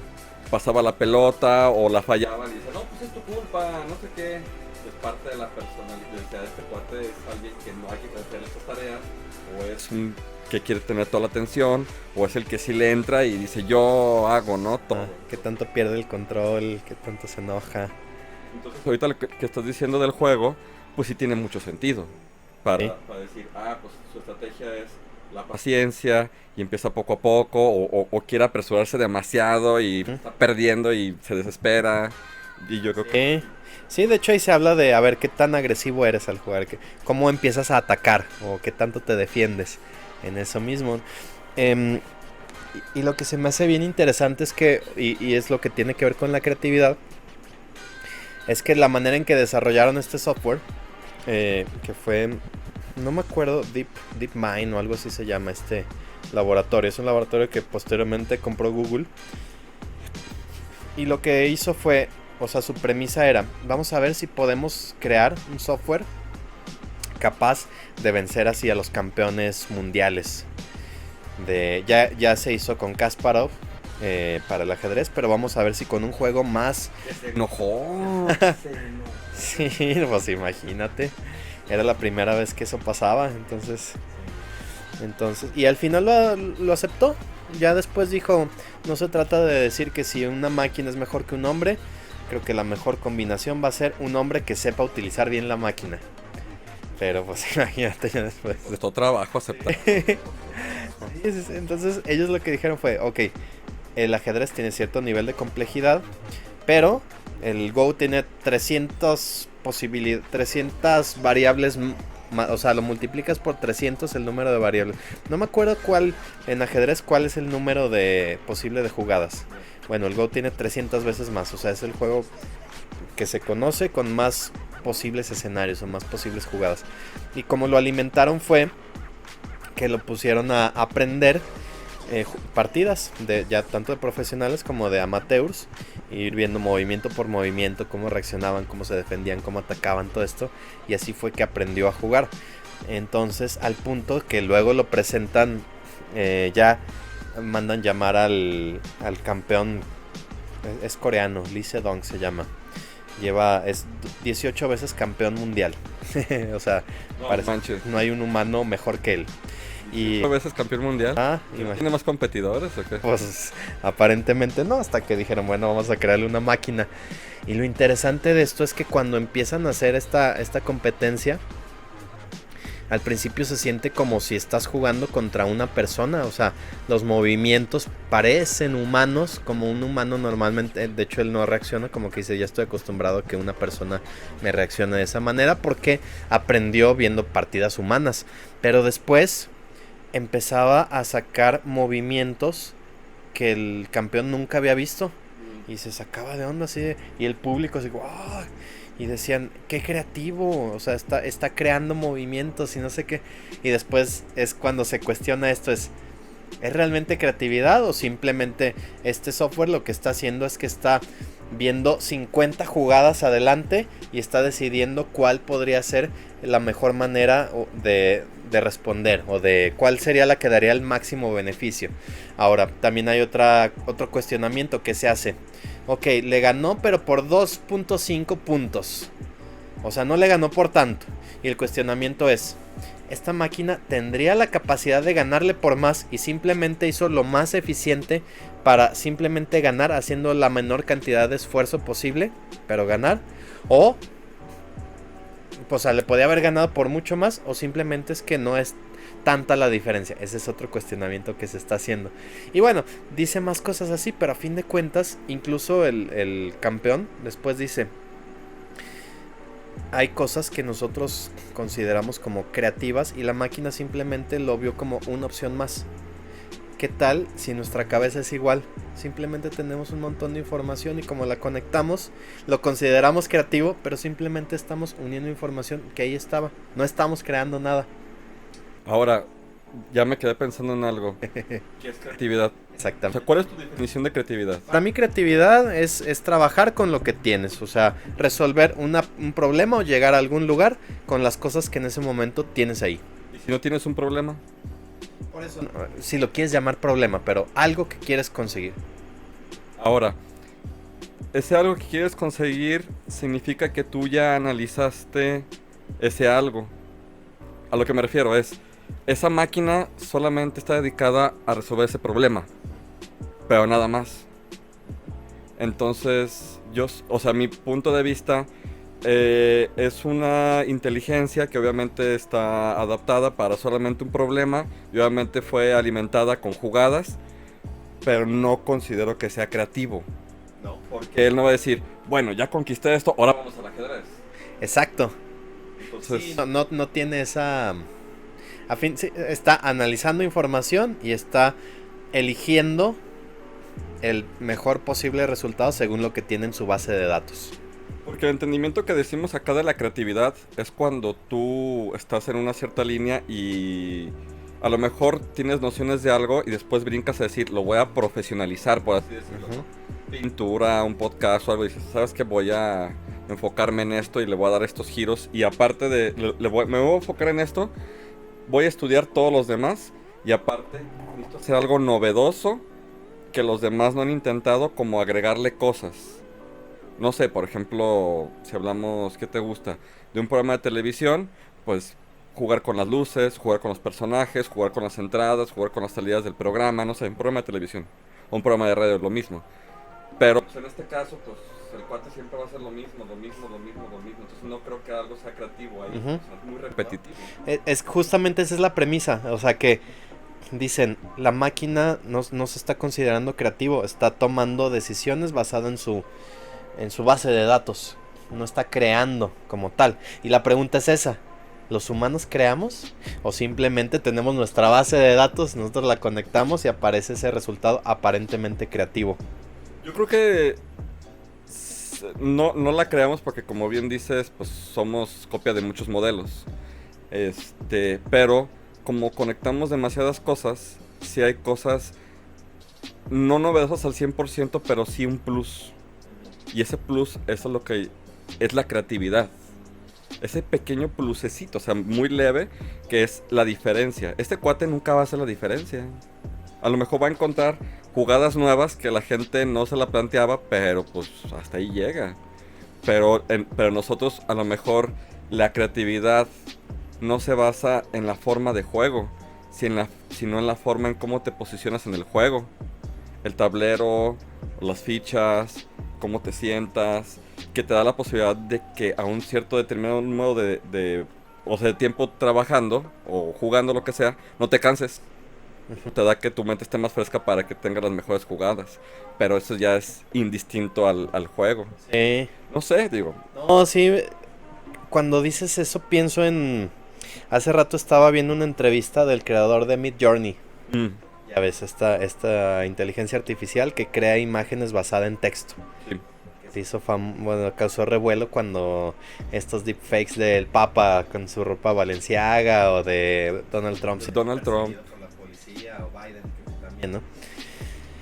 Pasaba la pelota o la fallaba y dice, no, pues es tu culpa, no sé qué. Es parte de la personalidad de este cuate, es alguien que no hay que confiar en estas tareas, o es un que quiere tener toda la atención, o es el que sí le entra y dice, yo hago, ¿no? Todo. Que tanto pierde el control, que tanto se enoja. Entonces ahorita lo que estás diciendo del juego, pues sí tiene mucho sentido. Para decir, pues su estrategia es la paciencia y empieza poco a poco, o quiere apresurarse demasiado y está perdiendo y se desespera. Y yo creo que... Sí, de hecho ahí se habla de a ver qué tan agresivo eres al jugar, cómo empiezas a atacar o qué tanto te defiendes en eso mismo. Y lo que se me hace bien interesante es que, y es lo que tiene que ver con la creatividad, es que la manera en que desarrollaron este software, que fue, no me acuerdo, DeepMind o algo así se llama este laboratorio. Es un laboratorio que posteriormente compró Google. Y lo que hizo fue, o sea, su premisa era, vamos a ver si podemos crear un software capaz de vencer así a los campeones mundiales. Ya se hizo con Kasparov para el ajedrez, pero vamos a ver si con un juego más... Se enojó. Sí, pues imagínate. Era la primera vez que eso pasaba, entonces y al final lo aceptó. Ya después dijo, no se trata de decir que si una máquina es mejor que un hombre, creo que la mejor combinación va a ser un hombre que sepa utilizar bien la máquina. Pero pues imagínate ya después. Costó trabajo aceptar. Entonces ellos lo que dijeron fue, ok, el ajedrez tiene cierto nivel de complejidad, pero el Go tiene 300 variables, o sea, lo multiplicas por 300 el número de variables. No me acuerdo en ajedrez cuál es el número posible de jugadas. Bueno, el Go tiene 300 veces más, o sea, es el juego que se conoce con más posibles escenarios o más posibles jugadas. Y como lo alimentaron fue que lo pusieron a aprender partidas ya tanto de profesionales como de amateurs, ir viendo movimiento por movimiento, cómo reaccionaban, cómo se defendían, cómo atacaban, todo esto, y así fue que aprendió a jugar. Entonces, al punto que luego lo presentan, ya mandan llamar al campeón, es coreano, Lee Sedong se llama. Es 18 veces campeón mundial. O sea, no hay un humano mejor que él. Y 8 veces campeón mundial. ¿Tiene más competidores o qué? Pues aparentemente no, hasta que dijeron, bueno, vamos a crearle una máquina. Y lo interesante de esto es que cuando empiezan a hacer esta competencia, al principio se siente como si estás jugando contra una persona. O sea, los movimientos parecen humanos, como un humano normalmente. De hecho, él no reacciona, como que dice, ya estoy acostumbrado a que una persona me reaccione de esa manera, porque aprendió viendo partidas humanas. Pero después empezaba a sacar movimientos que el campeón nunca había visto. Y se sacaba de onda así. Y el público así, ¡wow! Y decían, qué creativo, o sea, está creando movimientos y no sé qué. Y después es cuando se cuestiona esto, ¿es realmente creatividad o simplemente este software lo que está haciendo es que está viendo 50 jugadas adelante y está decidiendo cuál podría ser la mejor manera de responder, o de cuál sería la que daría el máximo beneficio? Ahora, también hay otro cuestionamiento que se hace. Ok, le ganó pero por 2.5 puntos. O sea, no le ganó por tanto. Y el cuestionamiento es, ¿esta máquina tendría la capacidad de ganarle por más y simplemente hizo lo más eficiente para simplemente ganar, haciendo la menor cantidad de esfuerzo posible, pero ganar? O, pues le podía haber ganado por mucho más, o simplemente es que no es tanta la diferencia. Ese es otro cuestionamiento que se está haciendo. Y bueno, dice más cosas así, pero a fin de cuentas, incluso el campeón después dice, hay cosas que nosotros consideramos como creativas y la máquina simplemente lo vio como una opción más. ¿Qué tal si nuestra cabeza es igual? Simplemente tenemos un montón de información y como la conectamos, lo consideramos creativo, pero simplemente estamos uniendo información que ahí estaba. No estamos creando nada. Ahora, Ya me quedé pensando en algo. ¿Qué es creatividad? O Exactamente. sea, ¿cuál es tu definición de creatividad? Para mí creatividad es trabajar con lo que tienes, o sea, resolver un problema o llegar a algún lugar con las cosas que en ese momento tienes ahí. ¿Y si no tienes un problema? Por eso, si lo quieres llamar problema, pero algo que quieres conseguir. Ahora, ese algo que quieres conseguir significa que tú ya analizaste ese algo. A lo que me refiero es, esa máquina solamente está dedicada a resolver ese problema, pero nada más. Entonces, o sea, mi punto de vista es una inteligencia que obviamente está adaptada para solamente un problema y obviamente fue alimentada con jugadas, pero no considero que sea creativo. No. Porque él no va a decir, bueno, ya conquisté esto, ahora vamos al ajedrez. Exacto. Entonces, Sí, no tiene esa... A fin, sí, está analizando información y está eligiendo el mejor posible resultado según lo que tiene en su base de datos. porque el entendimiento que decimos acá de la creatividad es cuando tú estás en una cierta línea y a lo mejor tienes nociones de algo y después brincas a decir, lo voy a profesionalizar, por así decirlo. Ujú. Pintura, un podcast o algo, y dices, ¿sabes qué? Voy a enfocarme en esto y le voy a dar estos giros. Y aparte de, me voy a enfocar en esto, voy a estudiar todos los demás. Y aparte, necesito hacer algo novedoso que los demás no han intentado, como agregarle cosas. No sé, por ejemplo, si hablamos, ¿qué te gusta? De un programa de televisión, pues jugar con las luces, jugar con los personajes, jugar con las entradas, jugar con las salidas del programa, no sé, un programa de televisión. O un programa de radio es lo mismo. Pero pues, en este caso, pues el cuate siempre va a hacer lo mismo, lo mismo, lo mismo, lo mismo. Entonces no creo que algo sea creativo ahí. Ujú. O sea, es muy repetitivo. Es justamente esa es la premisa, o sea que dicen, la máquina no se está considerando creativo, está tomando decisiones basadas en su base de datos, no está creando como tal. Y la pregunta es esa, ¿los humanos creamos? ¿O simplemente tenemos nuestra base de datos, nosotros la conectamos y aparece ese resultado aparentemente creativo? Yo creo que no la creamos porque, como bien dices, pues somos copia de muchos modelos. Pero como conectamos demasiadas cosas, sí hay cosas no novedosas al 100%, pero sí un plus. Y ese plus, eso es lo que es la creatividad. Ese pequeño plusecito, o sea, muy leve, que es la diferencia. Este cuate nunca va a hacer la diferencia. A lo mejor va a encontrar jugadas nuevas que la gente no se la planteaba, pero pues hasta ahí llega. Pero nosotros, a lo mejor, la creatividad no se basa en la forma de juego, sino en la forma en cómo te posicionas en el juego. El tablero, las fichas, cómo te sientas, que te da la posibilidad de que a un cierto determinado modo o sea, de tiempo trabajando o jugando lo que sea, no te canses. Te da que tu mente esté más fresca para que tengas las mejores jugadas. Pero eso ya es indistinto al juego. Sí. No sé, digo. No, sí, cuando dices eso pienso en... Hace rato estaba viendo una entrevista del creador de Midjourney. Mm, Ya ves, esta inteligencia artificial que crea imágenes basada en texto. sí. Se hizo bueno, causó revuelo cuando estos deepfakes del Papa con su ropa Balenciaga o de Donald Trump. De Donald Trump. Por la policía o Biden que también, ¿no?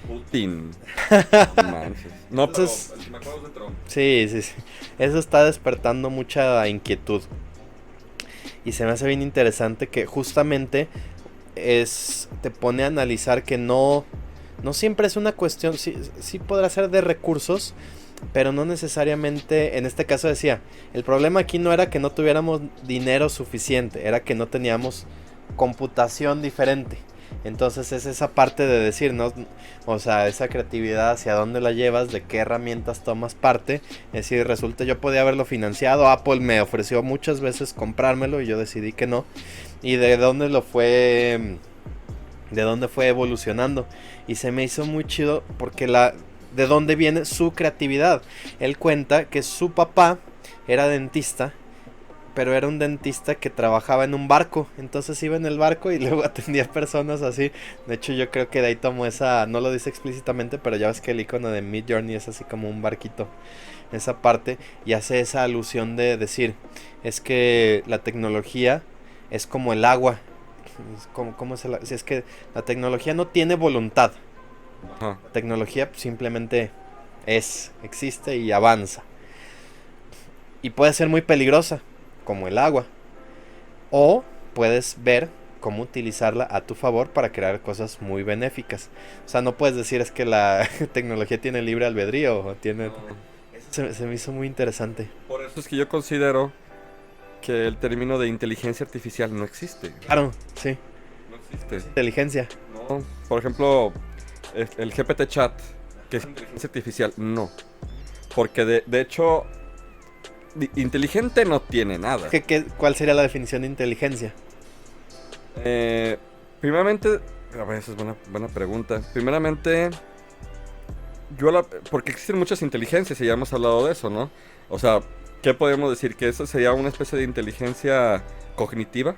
Putin. No manches. No, Entonces- pero el que me acuerdo es de Trump. Sí. Eso está despertando mucha inquietud. Y se me hace bien interesante que justamente te pone a analizar que no siempre es una cuestión, sí podrá ser de recursos, pero no necesariamente, en este caso decía, el problema aquí no era que no tuviéramos dinero suficiente, era que no teníamos computación diferente. Entonces es esa parte de decir, ¿no? O sea, esa creatividad, hacia dónde la llevas, de qué herramientas tomas parte. Es decir, resulta, yo podía haberlo financiado, Apple me ofreció muchas veces comprármelo y yo decidí que no. Y de dónde fue evolucionando. Y se me hizo muy chido porque de dónde viene su creatividad. Él cuenta que su papá era dentista, pero era un dentista que trabajaba en un barco. Entonces iba en el barco y luego atendía personas así. De hecho, yo creo que de ahí tomó esa, no lo dice explícitamente, pero ya ves que el icono de Midjourney es así como un barquito. Esa parte, y hace esa alusión de decir, es que la tecnología es como el agua. ¿Cómo si es que la tecnología no tiene voluntad. Ajá. La tecnología simplemente existe y avanza. Y puede ser muy peligrosa, como el agua. O puedes ver cómo utilizarla a tu favor para crear cosas muy benéficas. O sea, no puedes decir es que la tecnología tiene libre albedrío o tiene... No. Se me hizo muy interesante. Por eso es que yo considero que el término de inteligencia artificial no existe. Claro, sí. No existe. Inteligencia. No. Por ejemplo, el GPT chat, que es inteligencia artificial, no. Porque de hecho, inteligente no tiene nada. ¿Cuál sería la definición de inteligencia? Primeramente, a ver, esa es buena pregunta. Primeramente, porque existen muchas inteligencias y ya hemos hablado de eso, ¿no? O sea, ¿qué podemos decir? ¿Que eso sería una especie de inteligencia cognitiva?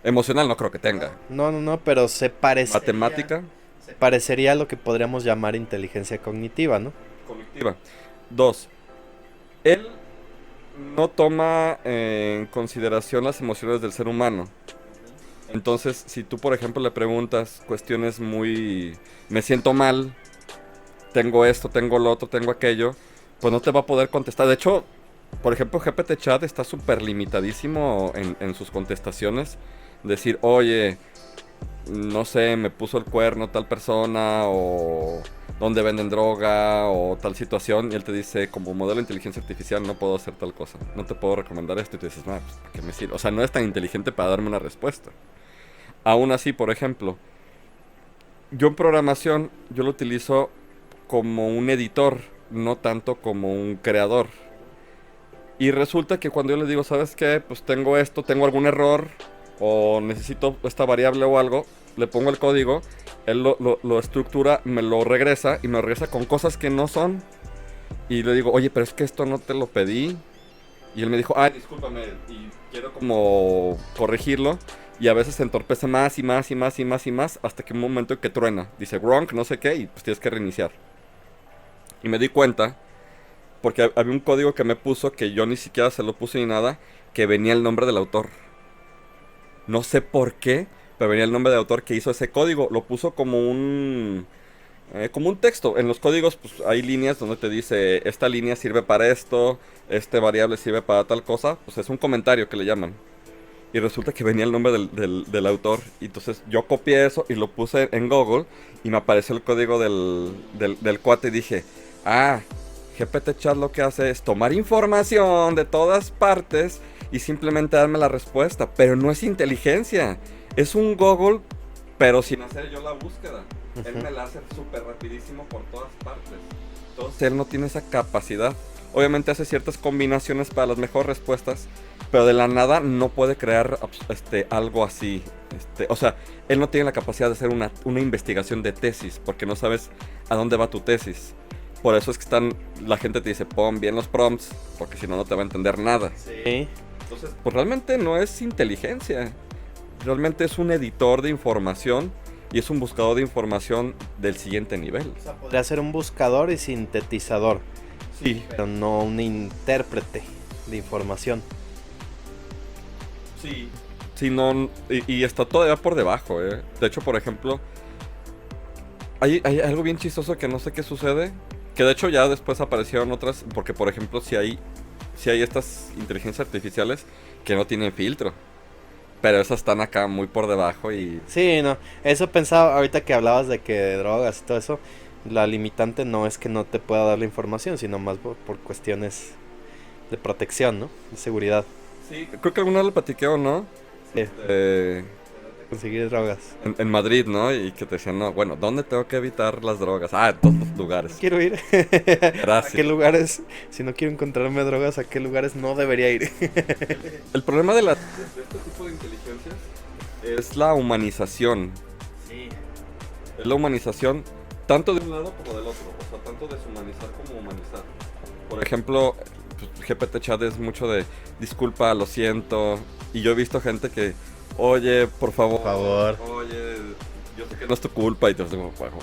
Emocional no creo que tenga. No, pero se parecería... Matemática. Se parecería a lo que podríamos llamar inteligencia cognitiva, ¿no? Cognitiva. 2. Él no toma en consideración las emociones del ser humano. Entonces, si tú, por ejemplo, le preguntas cuestiones muy... Me siento mal, tengo esto, tengo lo otro, tengo aquello, pues no te va a poder contestar. De hecho, por ejemplo, GPT Chat está súper limitadísimo en sus contestaciones. Decir, oye, no sé, me puso el cuerno tal persona, o dónde venden droga, o tal situación, y él te dice, como modelo de inteligencia artificial no puedo hacer tal cosa, no te puedo recomendar esto, y tú dices, pues, ¿para qué me sirve? O sea, no es tan inteligente para darme una respuesta. Aún así, por ejemplo, yo en programación, yo lo utilizo como un editor, no tanto como un creador. Y resulta que cuando yo le digo, ¿sabes qué? Pues tengo esto, tengo algún error, o necesito esta variable o algo, le pongo el código, él lo estructura, me lo regresa, y me lo regresa con cosas que no son. Y le digo, oye, pero es que esto no te lo pedí. Y él me dijo, discúlpame, y quiero como corregirlo. Y a veces se entorpece más y más y más y más y más, hasta que un momento en que truena. Dice, wrong, no sé qué, y pues tienes que reiniciar. Y me di cuenta, porque había un código que me puso, que yo ni siquiera se lo puse ni nada, que venía el nombre del autor. No sé por qué, pero venía el nombre del autor que hizo ese código. Lo puso como un texto. En los códigos pues hay líneas donde te dice, esta línea sirve para esto, este variable sirve para tal cosa. Pues es un comentario que le llaman. Y resulta que venía el nombre del autor. Y entonces yo copié eso y lo puse en Google. Y me apareció el código del cuate. Y dije, GPT Chat lo que hace es tomar información de todas partes y simplemente darme la respuesta. Pero no es inteligencia. Es un Google, pero sin hacer yo la búsqueda. Él me la hace súper rapidísimo por todas partes. Entonces él no tiene esa capacidad. Obviamente hace ciertas combinaciones para las mejores respuestas, pero de la nada no puede crear algo así. O sea, él no tiene la capacidad de hacer una investigación de tesis, porque no sabes a dónde va tu tesis. Por eso es que la gente te dice, pon bien los prompts, porque si no, no te va a entender nada. Sí. Entonces, pues realmente no es inteligencia. Realmente es un editor de información y es un buscador de información del siguiente nivel. O sea, podría ser un buscador y sintetizador. Sí. Pero no un intérprete de información. Sí. Sí, no, y está todavía por debajo, De hecho, por ejemplo, hay algo bien chistoso que no sé qué sucede. Que de hecho ya después aparecieron otras. Porque, por ejemplo, si hay estas inteligencias artificiales que no tienen filtro. Pero esas están acá muy por debajo y... Sí, no. Eso pensaba ahorita que hablabas de que de drogas y todo eso. La limitante no es que no te pueda dar la información, sino más por cuestiones de protección, ¿no? De seguridad. Sí, creo que alguna vez lo platiqué, ¿o no? Sí. Conseguir drogas. En Madrid, ¿no? Y que te decían, no, bueno, ¿dónde tengo que evitar las drogas? En todos los lugares. Quiero ir. Gracias. ¿A qué lugares, si no quiero encontrarme drogas, a qué lugares no debería ir? El problema de este tipo de inteligencias es la humanización. Sí. Es la humanización tanto de un lado como del otro. O sea, tanto deshumanizar como humanizar. Por ejemplo, pues, GPT Chat es mucho de disculpa, lo siento. Y yo he visto gente que, oye, por favor. Oye, yo sé que no es tu culpa. Y te digo, bueno.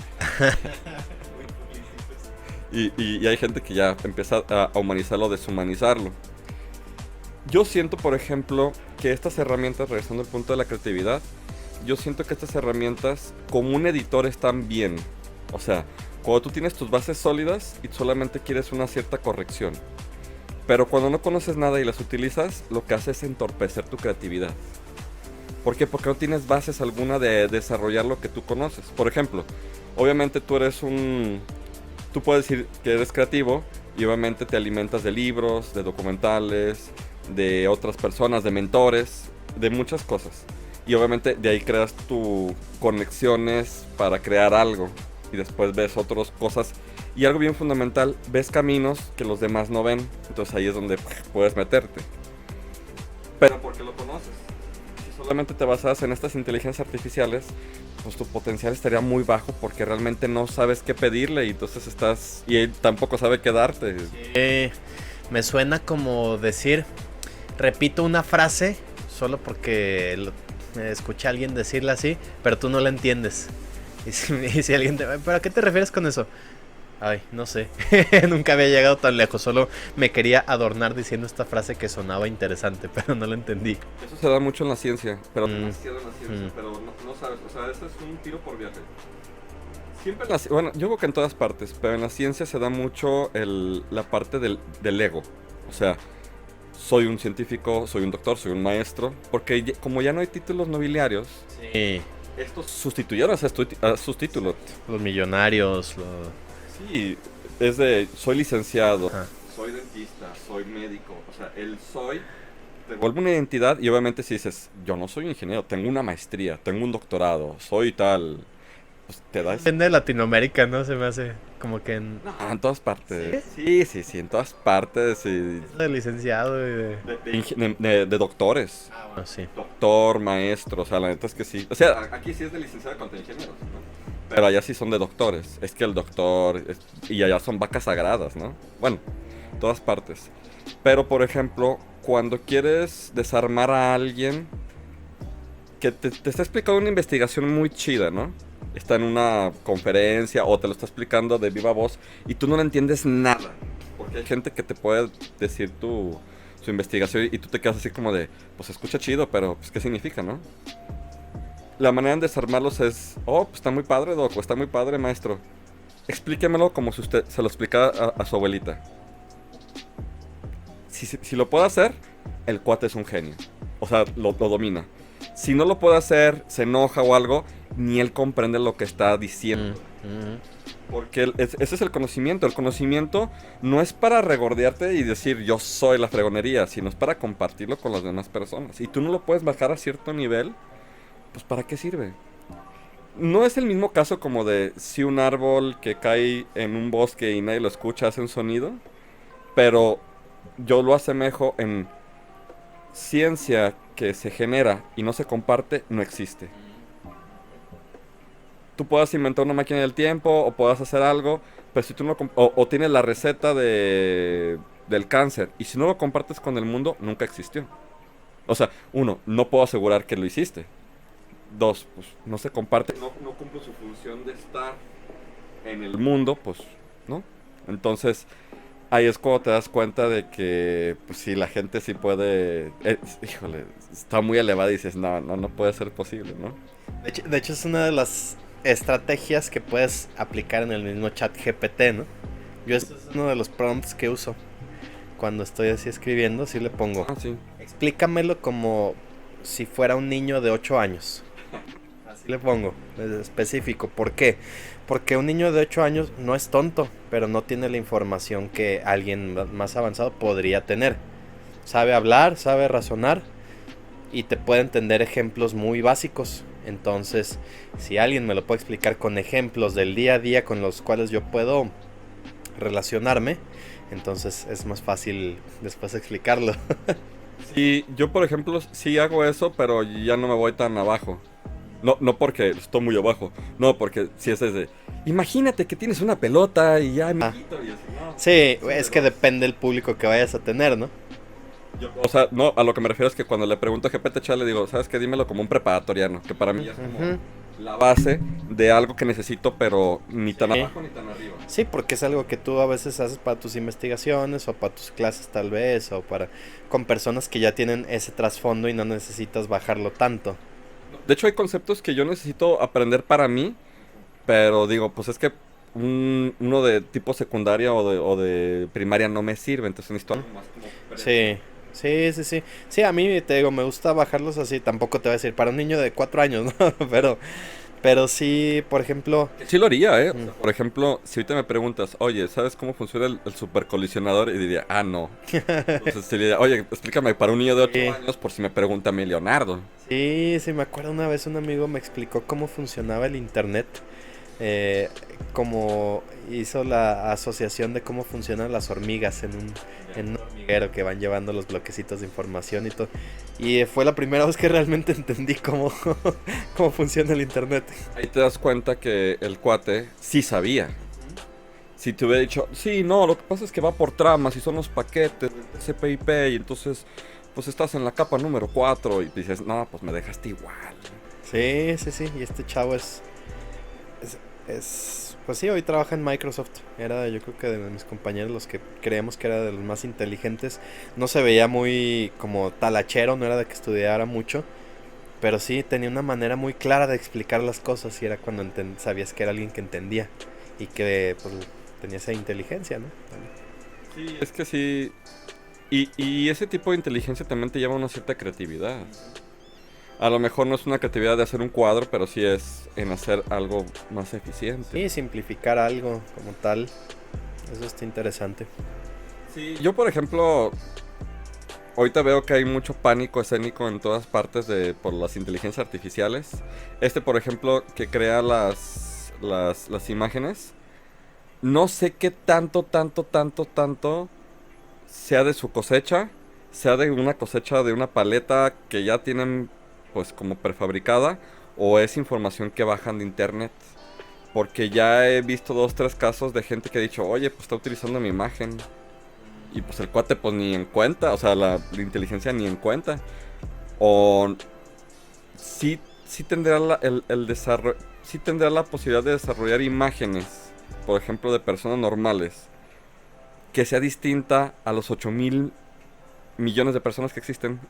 y hay gente que ya empieza a humanizarlo, deshumanizarlo. Yo siento, por ejemplo, que estas herramientas, regresando al punto de la creatividad, yo siento que estas herramientas como un editor están bien. O sea, cuando tú tienes tus bases sólidas y solamente quieres una cierta corrección. Pero cuando no conoces nada y las utilizas, lo que hace es entorpecer tu creatividad. ¿Por qué? Porque no tienes bases alguna de desarrollar lo que tú conoces. Por ejemplo, obviamente tú puedes decir que eres creativo y obviamente te alimentas de libros, de documentales, de otras personas, de mentores, de muchas cosas. Y obviamente de ahí creas tus conexiones para crear algo. Y después ves otras cosas. Y algo bien fundamental, ves caminos que los demás no ven. Entonces ahí es donde puedes meterte. Pero porque lo conoces. Si solamente te basas en estas inteligencias artificiales, pues tu potencial estaría muy bajo porque realmente no sabes qué pedirle y entonces y él tampoco sabe qué darte. Me suena como decir, repito una frase solo porque escuché a alguien decirla así, pero tú no la entiendes. Y si alguien ¿pero a qué te refieres con eso? Ay, no sé. Nunca había llegado tan lejos. Solo me quería adornar diciendo esta frase que sonaba interesante, pero no la entendí. Eso se da mucho en la ciencia, pero demasiado en la ciencia, pero no sabes. O sea, eso es un tiro por viaje. Siempre bueno, yo creo que en todas partes, pero en la ciencia se da mucho la parte del ego. O sea, soy un científico, soy un doctor, soy un maestro. Porque como ya no hay títulos nobiliarios, sí, estos sustituyeron a sus títulos. Los millonarios, Sí, soy licenciado, soy dentista, soy médico. O sea, el soy te vuelve una identidad y obviamente si dices, yo no soy ingeniero, tengo una maestría, tengo un doctorado, soy tal, pues te da... Depende de Latinoamérica, ¿no? Se me hace como que en... No, en todas partes. Sí, en todas partes. Sí. De licenciado y de doctores. Ah, bueno, sí. Doctor, maestro, o sea, la neta es que sí. O sea, aquí sí es de licenciado contra ingenieros, ¿no? Pero allá sí son de doctores. Es que el doctor... y allá son vacas sagradas, ¿no? Bueno, todas partes. Pero, por ejemplo, cuando quieres desarmar a alguien que te está explicando una investigación muy chida, ¿no? Está en una conferencia o te lo está explicando de viva voz y tú no le entiendes nada. Porque hay gente que te puede decir su investigación y tú te quedas así como de, pues escucha chido, pero pues ¿qué significa, no? La manera de desarmarlos es, pues está muy padre, doc, o está muy padre, maestro. Explíquemelo como si usted se lo explicara a su abuelita. Si lo puede hacer, el cuate es un genio. O sea, lo domina. Si no lo puede hacer, se enoja o algo, ni él comprende lo que está diciendo. Porque ese es el conocimiento. El conocimiento no es para regordearte y decir yo soy la fregonería, sino es para compartirlo con las demás personas. Y tú no lo puedes bajar a cierto nivel, pues ¿para qué sirve? No es el mismo caso como de si un árbol que cae en un bosque y nadie lo escucha hace un sonido, pero yo lo asemejo en ciencia que se genera y no se comparte, no existe. Tú puedas inventar una máquina del tiempo o puedas hacer algo, pero si tú no o tienes la receta del cáncer y si no lo compartes con el mundo, nunca existió. O sea, uno, no puedo asegurar que lo hiciste. Dos, pues no se comparte, no cumple su función de estar en el mundo, pues, ¿no? Entonces, ahí es cuando te das cuenta de que, pues sí, la gente sí puede, híjole, está muy elevada y dices, no puede ser posible, ¿no? De hecho es una de las estrategias que puedes aplicar en el mismo chat GPT, ¿no? Yo este es uno de los prompts que uso cuando estoy así escribiendo, sí le pongo, sí. Explícamelo como si fuera un niño de 8 años. Así le pongo, es específico. ¿Por qué? Porque un niño de 8 años no es tonto, pero no tiene la información que alguien más avanzado podría tener. Sabe hablar, sabe razonar y te puede entender ejemplos muy básicos. Entonces, si alguien me lo puede explicar con ejemplos del día a día con los cuales yo puedo relacionarme, entonces es más fácil después explicarlo. Sí, yo por ejemplo sí hago eso, pero ya no me voy tan abajo. No porque estoy muy abajo, no, porque si es de imagínate que tienes una pelota y ya amiguito y así, no. Sí, es que depende del público que vayas a tener, ¿no? O sea, no, a lo que me refiero es que cuando le pregunto a GPT Chat le digo, ¿sabes qué? Dímelo como un preparatoriano, que para mí ya es como la base de algo que necesito, pero ni tan Sí. abajo ni tan arriba. Sí, porque es algo que tú a veces haces para tus investigaciones o para tus clases tal vez o para con personas que ya tienen ese trasfondo y no necesitas bajarlo tanto. De hecho, hay conceptos que yo necesito aprender para mí, pero digo, pues es que uno de tipo secundaria o de primaria no me sirve, entonces necesito algo más como Sí, sí, sí, sí. Sí, a mí te digo, me gusta bajarlos así. Tampoco te voy a decir para un niño de 4 años, ¿no? Pero sí, por ejemplo. Sí lo haría, ¿eh? O mm, sea, por ejemplo, si ahorita me preguntas, oye, ¿sabes cómo funciona el supercolisionador? Y diría, ah, no. Entonces sí diría, oye, explícame para un niño de 8 Sí, años por si me pregunta a mí Leonardo. sí, sí, me acuerdo una vez un amigo me explicó cómo funcionaba el internet. eh, Como hizo la asociación de cómo funcionan las hormigas en un hormiguero que van llevando los bloquecitos de información y todo. Y fue la primera vez que realmente entendí cómo, cómo funciona el internet. Ahí te das cuenta que el cuate sí sabía. Si te hubiera dicho, sí, no, lo que pasa es que va por tramas y son los paquetes del TCP/IP y entonces, pues estás en la capa número 4 y dices, no, pues me dejaste igual. Sí, sí, sí. Y este chavo pues sí, hoy trabaja en Microsoft. Era, yo creo que de mis compañeros los que creíamos que era de los más inteligentes. No se veía muy como talachero, no era de que estudiara mucho. Pero sí, tenía una manera muy clara de explicar las cosas y era cuando sabías que era alguien que entendía y que pues tenía esa inteligencia, ¿no? Sí, es que sí. Y ese tipo de inteligencia también te lleva a una cierta creatividad. A lo mejor no es una creatividad de hacer un cuadro, pero sí es en hacer algo más eficiente. Sí, simplificar algo como tal, eso está interesante. Sí, yo por ejemplo, ahorita veo que hay mucho pánico escénico en todas partes por las inteligencias artificiales. Por ejemplo, que crea las imágenes. No sé qué tanto sea de su cosecha, sea de una cosecha de una paleta que ya tienen pues como prefabricada, o es información que bajan de internet. Porque ya he visto 2, 3 casos de gente que ha dicho, oye, pues está utilizando mi imagen. Y pues el cuate pues ni en cuenta, o sea, la inteligencia ni en cuenta. O sí tendrá el desarrollo, sí tendrá la posibilidad de desarrollar imágenes, por ejemplo, de personas normales, que sea distinta a los 8.000 millones de personas que existen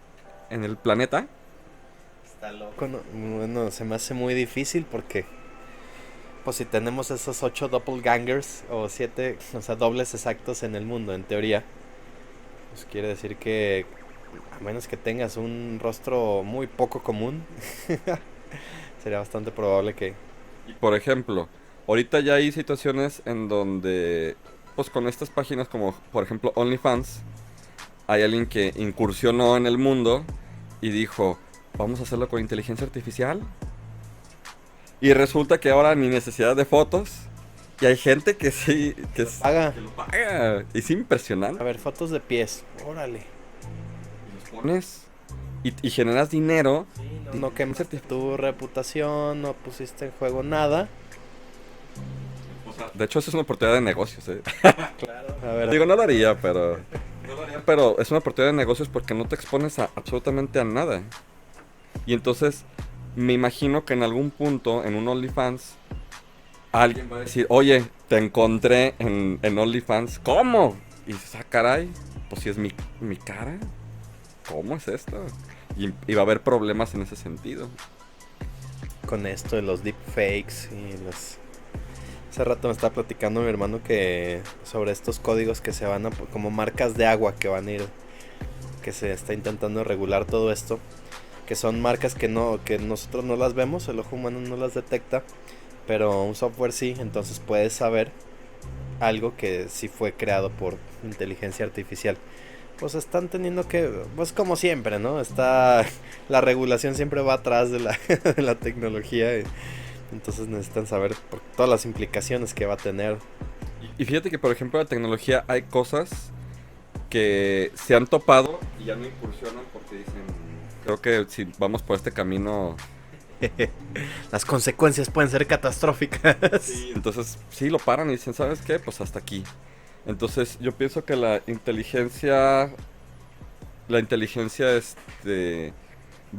en el planeta. Está loco. Bueno, se me hace muy difícil porque, pues si tenemos esos 8 doppelgangers o 7, o sea, dobles exactos en el mundo, en teoría, pues quiere decir que, a menos que tengas un rostro muy poco común, sería bastante probable que. Y por ejemplo, ahorita ya hay situaciones en donde, pues con estas páginas como por ejemplo OnlyFans, hay alguien que incursionó en el mundo y dijo, vamos a hacerlo con inteligencia artificial. Y resulta que ahora ni necesidad de fotos. Y hay gente que sí, Haga, que lo paga. Es impresionante. a ver, fotos de pies, órale. Los pones y generas dinero. No quemes tu reputación, no pusiste en juego nada. De hecho, eso es una oportunidad de negocios, ¿eh? A ver, Digo, no lo haría, pero... No lo haría, pero es una oportunidad de negocios porque no te expones a absolutamente a nada. Y entonces, me imagino que en algún punto, en un OnlyFans, alguien va a decir, oye, te encontré en OnlyFans. ¿Cómo? Y dices, ah, caray, pues si es mi cara. ¿Cómo es esto? Y va a haber problemas en ese sentido. con esto de los deepfakes y los. Hace rato me estaba platicando mi hermano que sobre estos códigos que se van a como marcas de agua que van a ir, que se está intentando regular todo esto, que son marcas que nosotros no las vemos, el ojo humano no las detecta, pero un software sí, entonces puedes saber algo que sí fue creado por inteligencia artificial. Pues están teniendo que, pues como siempre, ¿no? La regulación siempre va atrás de la, de la tecnología. Entonces necesitan saber por todas las implicaciones que va a tener. Y fíjate que, por ejemplo, la tecnología hay cosas que se han topado y ya no incursionan porque dicen, creo que si vamos por este camino... Las consecuencias pueden ser catastróficas. Sí, entonces sí lo paran y dicen, ¿sabes qué? Pues hasta aquí. Entonces yo pienso que la inteligencia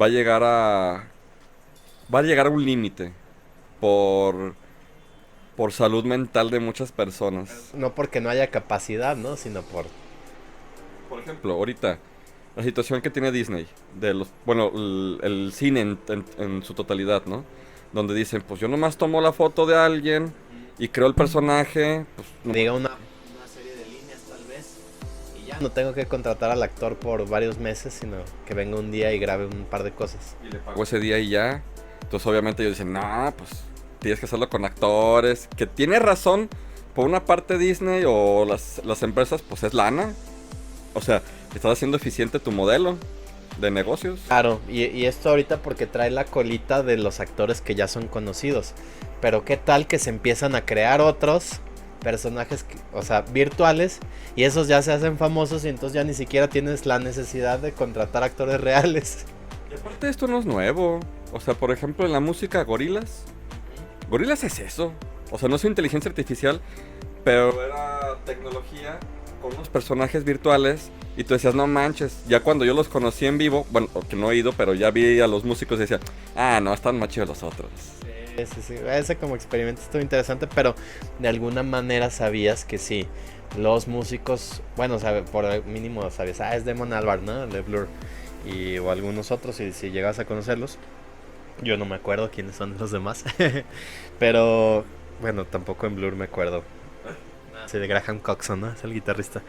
va a llegar a un límite. por, por salud mental de muchas personas. No porque no haya capacidad, ¿no? Sino Por ejemplo, ahorita, la situación que tiene Disney, de los, bueno, el cine en su totalidad, ¿no? Donde dicen, pues yo nomás tomo la foto de alguien y creo el personaje, pues diga una serie de líneas tal vez y ya no tengo que contratar al actor por varios meses, sino que venga un día y grabe un par de cosas. y le pago ese día y ya. Entonces obviamente ellos dicen, no, pues tienes que hacerlo con actores. Que tiene razón, por una parte Disney o las empresas, pues es lana. O sea, estás haciendo eficiente tu modelo de negocios. Claro, y esto ahorita porque trae la colita de los actores que ya son conocidos. Pero qué tal que se empiezan a crear otros personajes, o sea, virtuales, y esos ya se hacen famosos y entonces ya ni siquiera tienes la necesidad de contratar actores reales. Y aparte esto no es nuevo. O sea, por ejemplo, en la música Gorillaz. Gorillaz es eso. O sea, no es inteligencia artificial, pero era tecnología con unos personajes virtuales. Y tú decías, no manches. Ya cuando yo los conocí en vivo, bueno, que no he ido, pero ya vi a los músicos y decía, ah, no, están más chidos los otros. Sí. Ese como experimento estuvo interesante, pero de alguna manera sabías que sí, los músicos, bueno, por el mínimo sabías, es Damon Albarn, ¿no? De Blur, o algunos otros, y si llegas a conocerlos, yo no me acuerdo quiénes son los demás, pero bueno, tampoco en Blur me acuerdo. Sí, de Graham Coxon, ¿no? Es el guitarrista,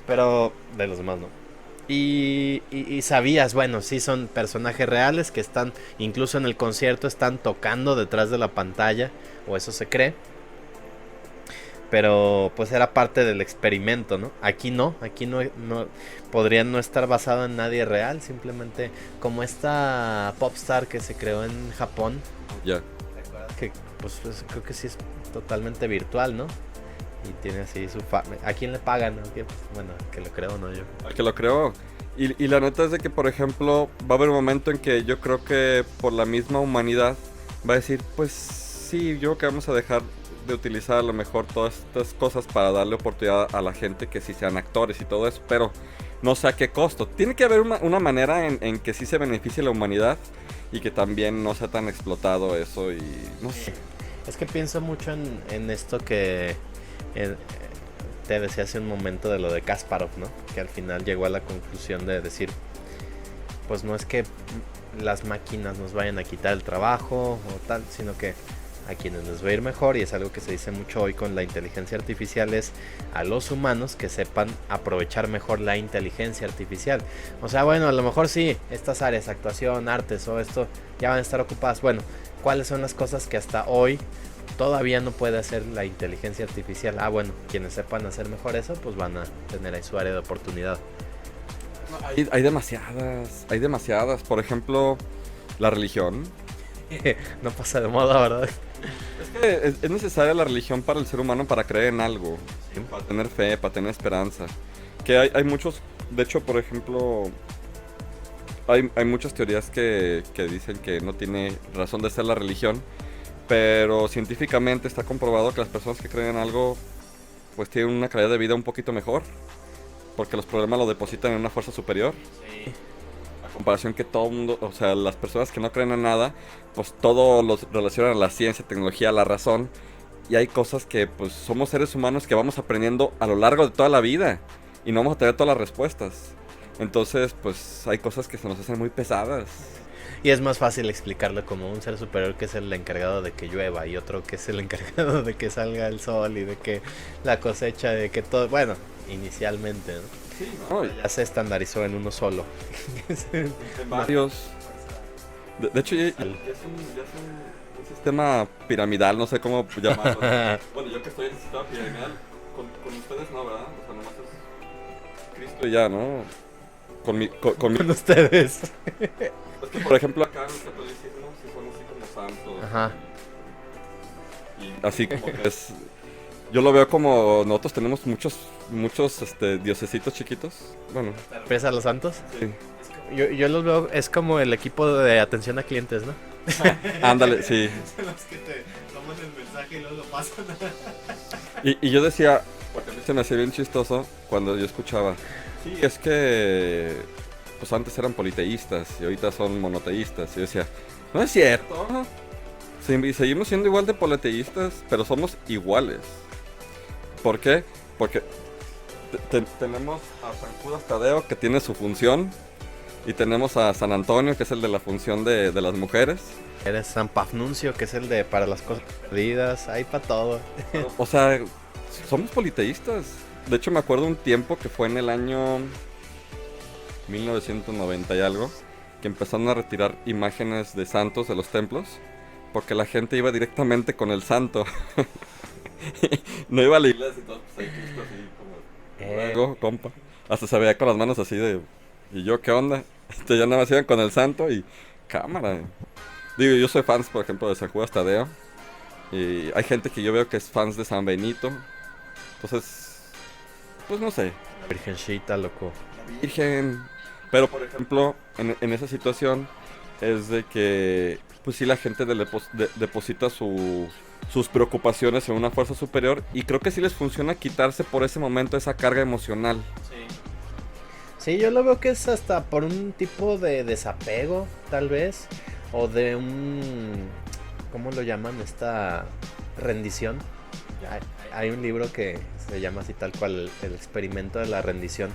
pero de los demás no. Y sabías, bueno, sí son personajes reales que están, incluso en el concierto, están tocando detrás de la pantalla, o eso se cree. Pero pues era parte del experimento, ¿no? Aquí no podrían no estar basado en nadie real, simplemente como esta popstar que se creó en Japón. Ya. ¿Te acuerdas? Que pues creo que sí es totalmente virtual, ¿no? Y tiene así su ¿a quién le pagan? ¿No? Bueno, que lo creo, no yo. Al que lo creo. Y la neta es de que, por ejemplo, va a haber un momento en que yo creo que por la misma humanidad va a decir, pues sí, yo creo que vamos a dejar de utilizar a lo mejor todas estas cosas para darle oportunidad a la gente que sí sean actores y todo eso, pero no sé a qué costo. Tiene que haber una manera en que sí se beneficie la humanidad y que también no sea tan explotado eso y no sé. Es que pienso mucho en esto que te decía hace un momento de lo de Kasparov, ¿no? Que al final llegó a la conclusión de decir, pues no es que las máquinas nos vayan a quitar el trabajo o tal, sino que a quienes les va a ir mejor, y es algo que se dice mucho hoy con la inteligencia artificial, es a los humanos que sepan aprovechar mejor la inteligencia artificial. O sea, bueno, a lo mejor sí, estas áreas, actuación, artes o esto, ya van a estar ocupadas. Bueno, ¿cuáles son las cosas que hasta hoy todavía no puede hacer la inteligencia artificial? Bueno, quienes sepan hacer mejor eso, pues van a tener ahí su área de oportunidad. Hay demasiadas. Por ejemplo, la religión. No pasa de moda, ¿verdad? Es que es necesaria la religión para el ser humano para creer en algo, ¿sí? Para tener fe, para tener esperanza. Que hay muchos, de hecho, por ejemplo, hay muchas teorías que dicen que no tiene razón de ser la religión, pero científicamente está comprobado que las personas que creen en algo pues tienen una calidad de vida un poquito mejor, porque los problemas los depositan en una fuerza superior. Sí. A comparación que todo el mundo, o sea, las personas que no creen en nada, pues todo lo relacionan a la ciencia, tecnología, a la razón. Y hay cosas que pues somos seres humanos que vamos aprendiendo a lo largo de toda la vida y no vamos a tener todas las respuestas. Entonces, pues hay cosas que se nos hacen muy pesadas. Y es más fácil explicarlo como un ser superior que es el encargado de que llueva y otro que es el encargado de que salga el sol y de que la cosecha, de que todo, bueno, inicialmente, ¿no? Sí, ¿no? Ya se estandarizó en uno solo. Varios. De hecho, ya es un sistema piramidal, no sé cómo llamarlo. Bueno, yo que estoy en el sistema piramidal, con ustedes no, ¿verdad? O sea, nomás es Cristo y ya, ¿no? Con ustedes. Es que, por ejemplo, acá en el catolicismo sí son así como santos. Ajá. Y así como que es... Yo lo veo como nosotros tenemos muchos diosesitos chiquitos. Bueno. ¿Pesa a los santos? Sí. Yo los veo, es como el equipo de atención a clientes, ¿no? Ándale, sí. Son los que te toman el mensaje y luego lo pasan. Y yo decía, porque a mí se me hacía bien chistoso cuando yo escuchaba, sí, es que pues antes eran politeístas y ahorita son monoteístas. Y yo decía, no es cierto. Sí, seguimos siendo igual de politeístas, pero somos iguales. ¿Por qué? Porque tenemos a San Judas Tadeo, que tiene su función, y tenemos a San Antonio, que es el de la función de las mujeres. Eres San Pafnuncio, que es el de para las cosas perdidas, hay para todo. O sea, somos politeístas. De hecho, me acuerdo un tiempo que fue en el año 1990 y algo, que empezaron a retirar imágenes de santos de los templos, porque la gente iba directamente con el santo. No iba a la iglesia y todo, pues ahí Cristo así como... Luego, compa. Hasta se veía con las manos así de... ¿Y yo qué onda? Ya nada más iban con el santo y... Cámara. Digo, yo soy fans, por ejemplo, de San Judas Tadeo. Y hay gente que yo veo que es fans de San Benito. Entonces... Pues no sé. Virgencita, loco. Virgen. Pero, por ejemplo, en esa situación es de que... Pues sí, la gente deposita sus preocupaciones en una fuerza superior. Y creo que sí les funciona quitarse por ese momento esa carga emocional. Sí, yo lo veo que es hasta por un tipo de desapego, tal vez. O de un... ¿Cómo lo llaman? Esta rendición. Hay un libro que se llama así tal cual, el experimento de la rendición.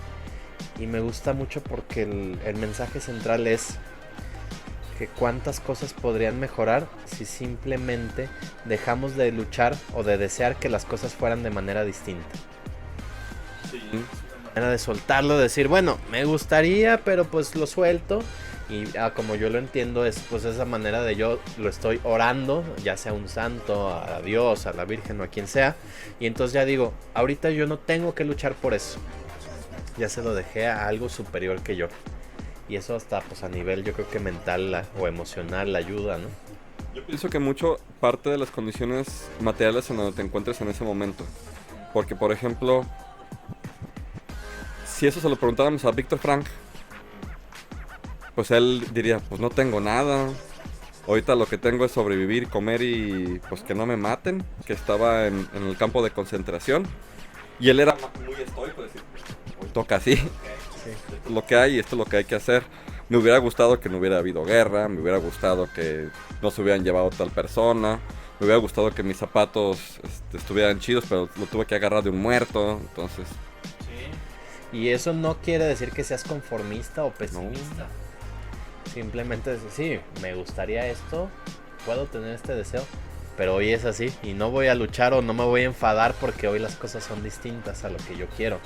Y me gusta mucho porque el mensaje central es que cuántas cosas podrían mejorar si simplemente dejamos de luchar o de desear que las cosas fueran de manera distinta. Sí. Era de soltarlo, de decir, bueno, me gustaría, pero pues lo suelto. Y como yo lo entiendo, es pues esa manera de yo lo estoy orando, ya sea un santo, a Dios, a la Virgen o a quien sea. Y entonces ya digo, ahorita yo no tengo que luchar por eso. Ya se lo dejé a algo superior que yo. Y eso hasta pues a nivel yo creo que mental o emocional la ayuda, ¿no? Yo pienso que mucho parte de las condiciones materiales en donde te encuentres en ese momento. Porque, por ejemplo, si eso se lo preguntáramos a Víctor Frank, pues él diría, pues no tengo nada. Ahorita lo que tengo es sobrevivir, comer y pues que no me maten. Que estaba en el campo de concentración. Y él era muy estoico, decir, hoy toca así. Esto es lo que hay y esto es lo que hay que hacer. Me hubiera gustado que no hubiera habido guerra. Me hubiera gustado que no se hubieran llevado tal persona. Me hubiera gustado que mis zapatos estuvieran chidos, pero lo tuve que agarrar de un muerto. Entonces... Y eso no quiere decir que seas conformista o pesimista. No. Simplemente decir, sí, me gustaría esto, puedo tener este deseo, pero hoy es así y no voy a luchar o no me voy a enfadar porque hoy las cosas son distintas a lo que yo quiero.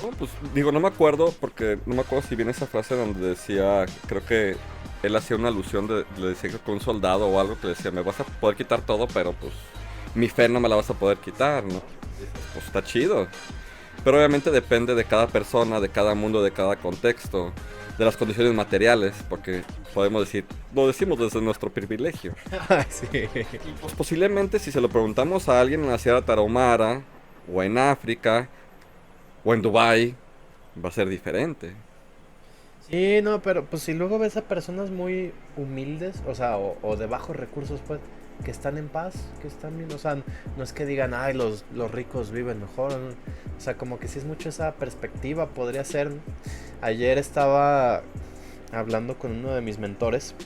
No, pues digo, no me acuerdo porque no me acuerdo si viene esa frase donde decía, creo que él hacía una alusión le decía que con un soldado o algo que le decía, me vas a poder quitar todo, pero pues mi fe no me la vas a poder quitar, ¿no? Pues está chido. Pero obviamente depende de cada persona, de cada mundo, de cada contexto, de las condiciones materiales, porque podemos decir, lo decimos desde nuestro privilegio. Sí. Y pues posiblemente si se lo preguntamos a alguien en la Sierra Tarahumara, o en África, o en Dubái, va a ser diferente. Sí, no, pero pues si luego ves a personas muy humildes, o sea, o de bajos recursos, pues, que están en paz, que están bien, o sea, no es que digan, ay, los ricos viven mejor, ¿no? O sea, como que sí es mucho esa perspectiva, podría ser, ¿no? Ayer estaba hablando con uno de mis mentores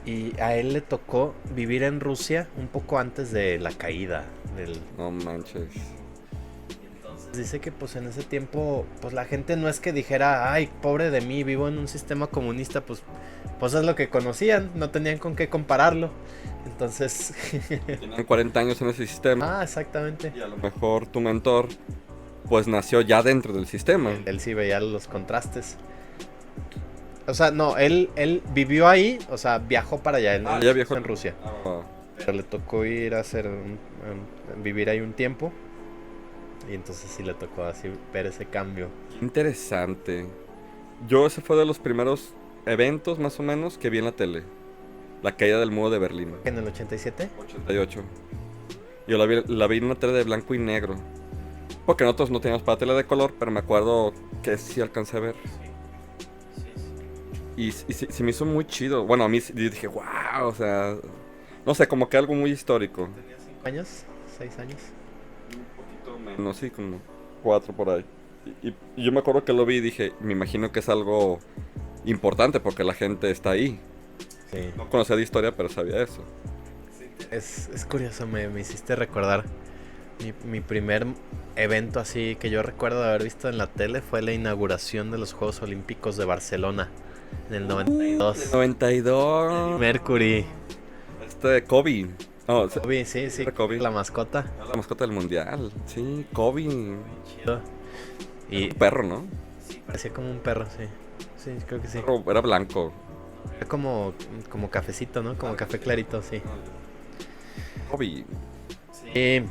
y a él le tocó vivir en Rusia un poco antes de la caída del... No manches. Dice que pues en ese tiempo pues la gente no es que dijera, ay, pobre de mí, vivo en un sistema comunista, pues es lo que conocían, no tenían con qué compararlo. Entonces... Tenían 40 años en ese sistema. Ah, exactamente. Y a lo mejor tu mentor pues nació ya dentro del sistema. Él sí veía los contrastes. O sea, no, él vivió ahí, o sea, viajó para allá, ya viajó en Rusia. Ah. Pero le tocó ir a hacer vivir ahí un tiempo. Y entonces sí le tocó así ver ese cambio. Interesante. Yo ese fue de los primeros eventos más o menos que vi en la tele. La caída del muro de Berlín. ¿En el 87? 88. Yo la vi en una tele de blanco y negro. Porque nosotros no teníamos para tele de color, pero me acuerdo que sí alcancé a ver. Y se me hizo muy chido. Bueno, a mí dije, wow, o sea... No sé, como que algo muy histórico. ¿Tenía 5 años? ¿6 años? No, sí, como 4 por ahí. Y yo me acuerdo que lo vi y dije, me imagino que es algo importante porque la gente está ahí. Sí. No conocía de historia, pero sabía eso. Es curioso, me hiciste recordar. Mi primer evento así que yo recuerdo de haber visto en la tele fue la inauguración de los Juegos Olímpicos de Barcelona en el 92. 92. Mercury. Kobe. No, Kobe, sí, sí. era Kobe. La mascota. La mascota del mundial. Sí, Kobe. Chido. Y Un perro, ¿no? parecía como un perro, sí. Sí, creo que sí. Era blanco. Era como cafecito, ¿no? Como café clarito, sí. Kobe. Y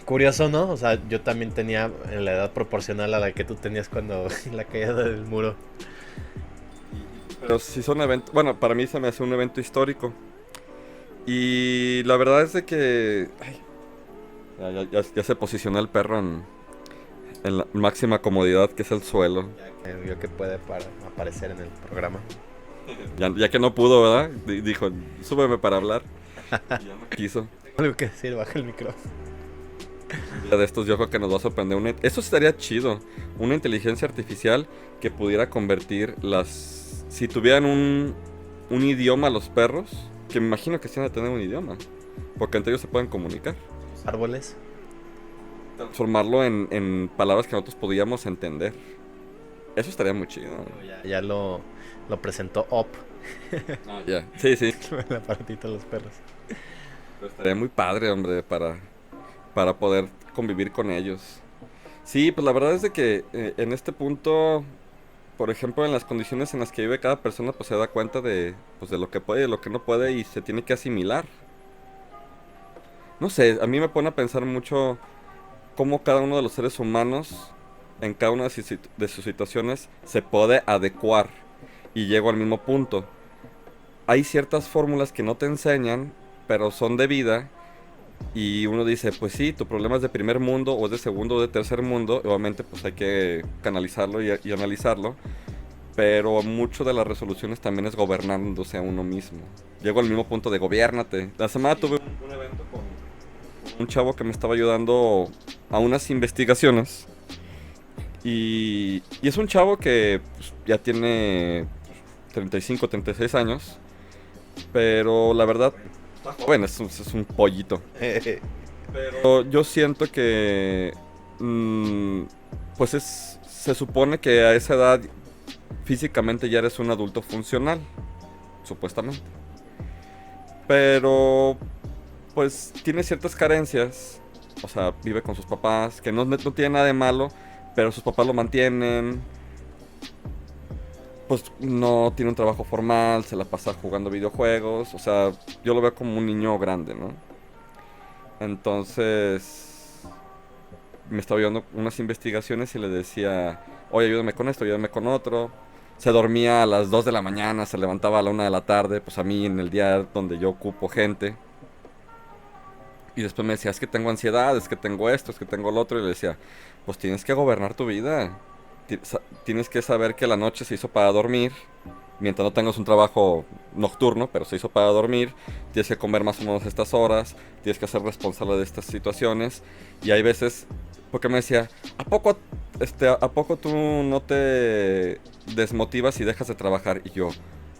curioso, ¿no? O sea, yo también tenía en la edad proporcional a la que tú tenías cuando la caída del muro. Pero sí son eventos. Bueno, para mí se me hace un evento histórico. Y la verdad es de que. Ay, ya se posicionó el perro en la máxima comodidad, que es el suelo. Vio que puede aparecer en el programa. Ya que no pudo, ¿verdad? Dijo, súbeme para hablar. Y ya no quiso. Algo que decir, baja el micro. Un día de estos yo creo que nos va a sorprender. Eso estaría chido. Una inteligencia artificial que pudiera convertir las... Si tuvieran un idioma los perros, que me imagino que sí van a tener un idioma. Porque entre ellos se pueden comunicar. Los árboles. Transformarlo en palabras que nosotros podíamos entender. Eso estaría muy chido. Ya lo presentó Op. Ya. Sí, sí. El aparatito de los perros. Pero estaría muy padre, hombre, para poder convivir con ellos. Sí, pues la verdad es de que en este punto, por ejemplo, en las condiciones en las que vive cada persona, pues se da cuenta pues, de lo que puede y de lo que no puede y se tiene que asimilar. No sé, a mí me pone a pensar mucho cómo cada uno de los seres humanos, en cada una de sus situaciones, se puede adecuar y llego al mismo punto. Hay ciertas fórmulas que no te enseñan, pero son de vida. Y uno dice, pues sí, tu problema es de primer mundo o es de segundo o de tercer mundo. Obviamente pues hay que canalizarlo y analizarlo. Pero mucho de las resoluciones también es gobernándose a uno mismo. Llego al mismo punto de gobiérnate. La semana tuve un evento con un chavo que me estaba ayudando a unas investigaciones. Y es un chavo que pues, ya tiene 35, 36 años. Pero la verdad, bueno, es un pollito. Pero yo siento que, pues se supone que a esa edad físicamente ya eres un adulto funcional, supuestamente. Pero, pues tiene ciertas carencias. O sea, vive con sus papás, que no tiene nada de malo, pero sus papás lo mantienen. Pues no tiene un trabajo formal, se la pasa jugando videojuegos. O sea, yo lo veo como un niño grande, ¿no? Entonces me estaba ayudando unas investigaciones y le decía, oye, ayúdame con esto, ayúdame con otro. Se dormía a las 2 de la mañana, se levantaba a la 1 de la tarde, pues a mí en el día donde yo ocupo gente. Y después me decía, es que tengo ansiedad, es que tengo esto, es que tengo lo otro. Y le decía, pues tienes que gobernar tu vida. Tienes que saber que la noche se hizo para dormir. Mientras no tengas un trabajo nocturno, pero se hizo para dormir. Tienes que comer más o menos estas horas. Tienes que ser responsable de estas situaciones. Y hay veces, porque me decía, ¿a poco tú no te desmotivas y dejas de trabajar? Y yo,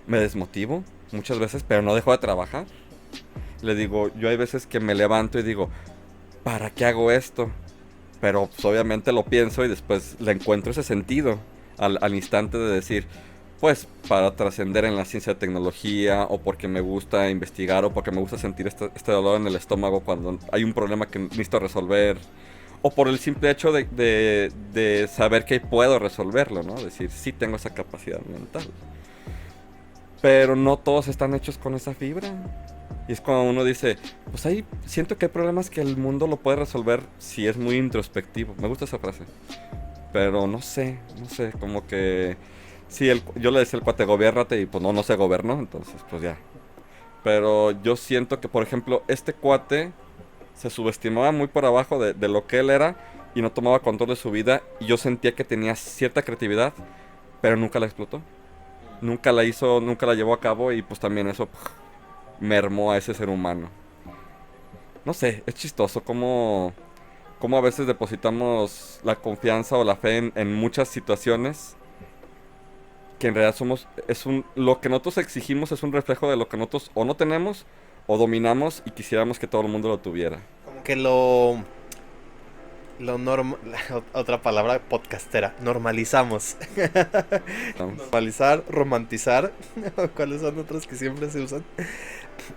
me desmotivo muchas veces, pero no dejo de trabajar. Le digo, yo hay veces que me levanto y digo, ¿para qué hago esto? Pero pues, obviamente lo pienso y después le encuentro ese sentido al instante de decir, pues para trascender en la ciencia de tecnología, o porque me gusta investigar, o porque me gusta sentir este dolor en el estómago cuando hay un problema que necesito resolver, o por el simple hecho de saber que puedo resolverlo, ¿no? Decir, sí tengo esa capacidad mental. Pero no todos están hechos con esa fibra. Y es cuando uno dice, pues ahí siento que hay problemas que el mundo lo puede resolver si es muy introspectivo. Me gusta esa frase. Pero no sé, como que... Sí, yo le decía al cuate, gobiérnate, y pues no se gobernó, entonces pues ya. Pero yo siento que, por ejemplo, este cuate se subestimaba muy por abajo de lo que él era y no tomaba control de su vida. Y yo sentía que tenía cierta creatividad, pero nunca la explotó. Nunca la hizo, nunca la llevó a cabo y pues también eso mermó a ese ser humano. No sé, es chistoso cómo a veces depositamos la confianza o la fe en muchas situaciones que en realidad lo que nosotros exigimos es un reflejo de lo que nosotros o no tenemos o dominamos y quisiéramos que todo el mundo lo tuviera. Como que lo normal, otra palabra podcastera, normalizamos. ¿No? Normalizar, romantizar, ¿cuáles son otros que siempre se usan?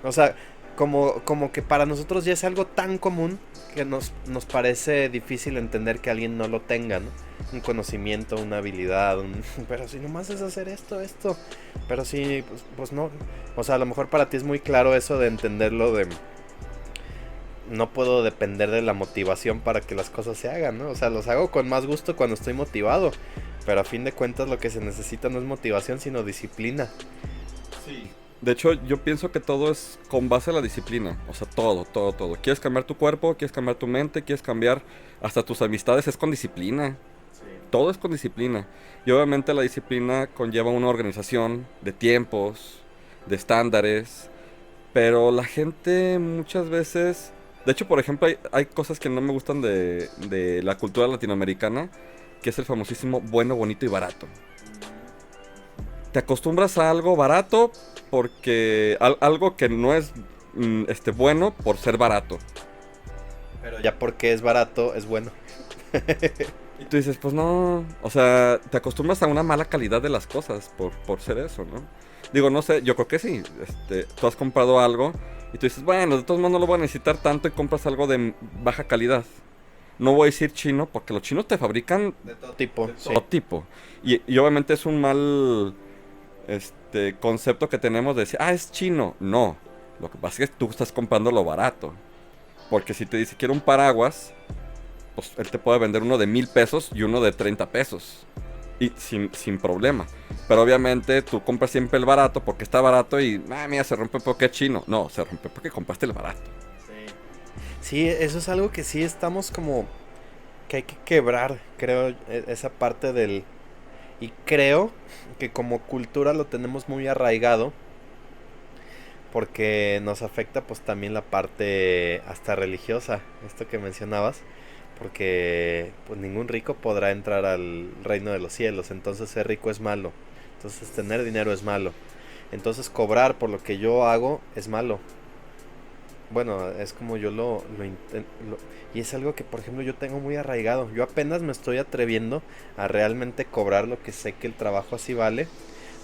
O sea, como que para nosotros ya es algo tan común que nos parece difícil entender que alguien no lo tenga, ¿no? Un conocimiento, una habilidad, pero si nomás es hacer esto, pero si, pues no. O sea, a lo mejor para ti es muy claro eso de entenderlo de... No puedo depender de la motivación para que las cosas se hagan, ¿no? O sea, los hago con más gusto cuando estoy motivado, pero a fin de cuentas lo que se necesita no es motivación, sino disciplina. Sí. De hecho, yo pienso que todo es con base a la disciplina. O sea, todo. ¿Quieres cambiar tu cuerpo? ¿Quieres cambiar tu mente? ¿Quieres cambiar hasta tus amistades? Es con disciplina. Sí. Todo es con disciplina. Y obviamente la disciplina conlleva una organización de tiempos, de estándares. Pero la gente muchas veces... De hecho, por ejemplo, hay cosas que no me gustan de la cultura latinoamericana, que es el famosísimo bueno, bonito y barato. Te acostumbras a algo barato porque algo que no es bueno por ser barato. Pero ya porque es barato es bueno. Y tú dices, pues no, o sea, te acostumbras a una mala calidad de las cosas por ser eso, ¿no? Digo, no sé, yo creo que sí. Tú has comprado algo y tú dices, bueno, de todos modos no lo voy a necesitar tanto y compras algo de baja calidad. No voy a decir chino porque los chinos te fabrican de todo tipo. De todo tipo. Y obviamente es un mal concepto que tenemos de decir, es chino. No, lo que pasa es que tú estás comprando lo barato. Porque si te dice, quiero un paraguas, pues él te puede vender uno de 1,000 pesos y uno de 30 pesos. Y sin problema. Pero obviamente tú compras siempre el barato porque está barato y, mira, se rompe porque es chino. No, se rompe porque compraste el barato. Sí, eso es algo que sí estamos como... que hay que quebrar, creo, esa parte del... Y creo que como cultura lo tenemos muy arraigado. Porque nos afecta pues también la parte hasta religiosa, esto que mencionabas. Porque pues ningún rico podrá entrar al reino de los cielos. Entonces ser rico es malo. Entonces tener dinero es malo. Entonces cobrar por lo que yo hago es malo. Bueno, es como yo lo y es algo que por ejemplo yo tengo muy arraigado. Yo apenas me estoy atreviendo a realmente cobrar lo que sé que el trabajo así vale.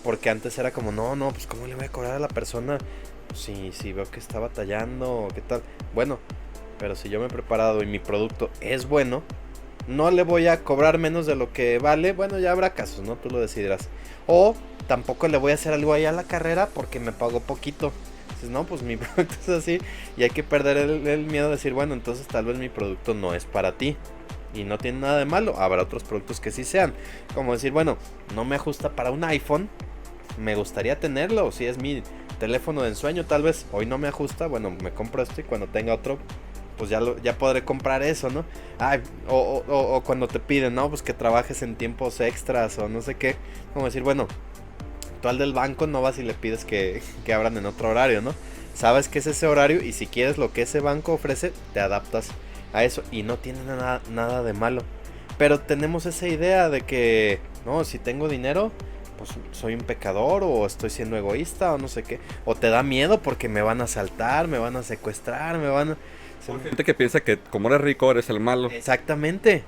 Porque antes era como, no, pues ¿cómo le voy a cobrar a la persona? Pues, si veo que está batallando o qué tal. Bueno, pero si yo me he preparado y mi producto es bueno, no le voy a cobrar menos de lo que vale. Bueno, ya habrá casos, ¿no? Tú lo decidirás. O tampoco le voy a hacer algo ahí a la carrera porque me pagó poquito. Entonces, no, pues mi producto es así. Y hay que perder el miedo de decir, bueno, entonces tal vez mi producto no es para ti. Y no tiene nada de malo. Habrá otros productos que sí sean. Como decir, bueno, no me ajusta para un iPhone. Me gustaría tenerlo. Si es mi teléfono de ensueño, tal vez hoy no me ajusta. Bueno, me compro esto y cuando tenga otro, pues ya podré comprar eso, ¿no? O cuando te piden, ¿no? Pues que trabajes en tiempos extras o no sé qué. Como decir, bueno, tú al del banco no vas y le pides que abran en otro horario, ¿no? Sabes que es ese horario y si quieres lo que ese banco ofrece, te adaptas a eso y no tiene nada de malo. Pero tenemos esa idea de que, no, si tengo dinero, pues soy un pecador o estoy siendo egoísta o no sé qué. O te da miedo porque me van a asaltar, me van a secuestrar, me van a... Hay gente que piensa que como eres rico eres el malo. Exactamente.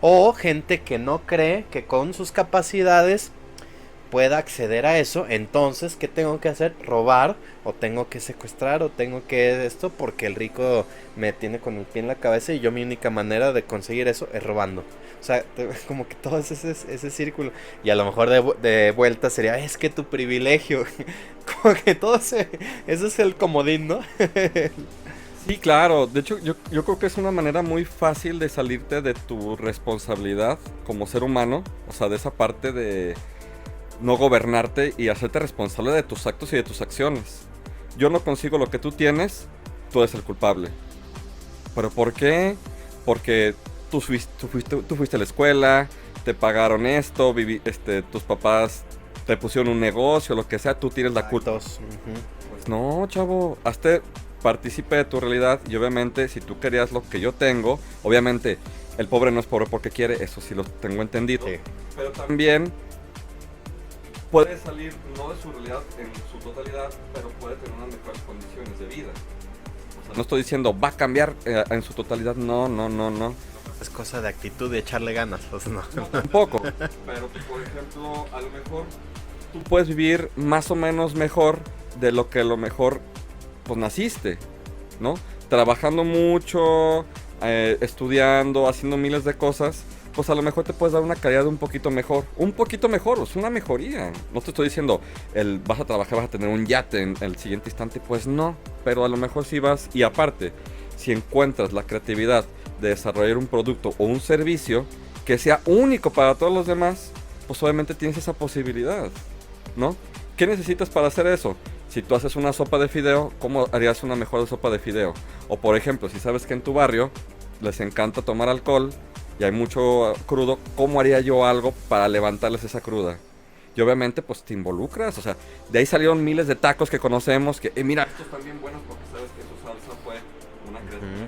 O gente que no cree que con sus capacidades pueda acceder a eso. Entonces, ¿qué tengo que hacer? Robar, o tengo que secuestrar, o tengo que esto, porque el rico me tiene con el pie en la cabeza y yo mi única manera de conseguir eso es robando. O sea, como que todo ese círculo. Y a lo mejor de vuelta sería, es que tu privilegio. Como que todo ese es el comodín, ¿no? Sí, claro. De hecho, yo creo que es una manera muy fácil de salirte de tu responsabilidad como ser humano. O sea, de esa parte de no gobernarte y hacerte responsable de tus actos y de tus acciones. Yo no consigo lo que tú tienes, tú eres el culpable. ¿Pero por qué? Porque tú fuiste a la escuela, te pagaron esto, tus papás te pusieron un negocio, lo que sea, tú tienes la culpa. Pues no, chavo, hazte partícipe de tu realidad y obviamente si tú querías lo que yo tengo, obviamente el pobre no es pobre porque quiere, eso sí lo tengo entendido. Sí. Pero también puede salir no de su realidad en su totalidad, pero puede tener unas mejores condiciones de vida. O sea, no estoy diciendo va a cambiar en su totalidad, no. Es cosa de actitud, de echarle ganas, pues no. No, tampoco. Pero, por ejemplo, a lo mejor tú puedes vivir más o menos mejor de lo que a lo mejor pues naciste, ¿no? Trabajando mucho, estudiando, haciendo miles de cosas, pues a lo mejor te puedes dar una calidad un poquito mejor, es una mejoría. No te estoy diciendo, vas a trabajar, vas a tener un yate en el siguiente instante, pues no, pero a lo mejor sí vas, y aparte, si encuentras la creatividad de desarrollar un producto o un servicio que sea único para todos los demás, pues obviamente tienes esa posibilidad, ¿no? ¿Qué necesitas para hacer eso? Si tú haces una sopa de fideo, ¿cómo harías una mejor sopa de fideo? O por ejemplo, si sabes que en tu barrio les encanta tomar alcohol y hay mucho crudo, ¿cómo haría yo algo para levantarles esa cruda? Y obviamente pues te involucras, o sea, de ahí salieron miles de tacos que conocemos que, mira, estos están bien buenos porque sabes que su salsa fue una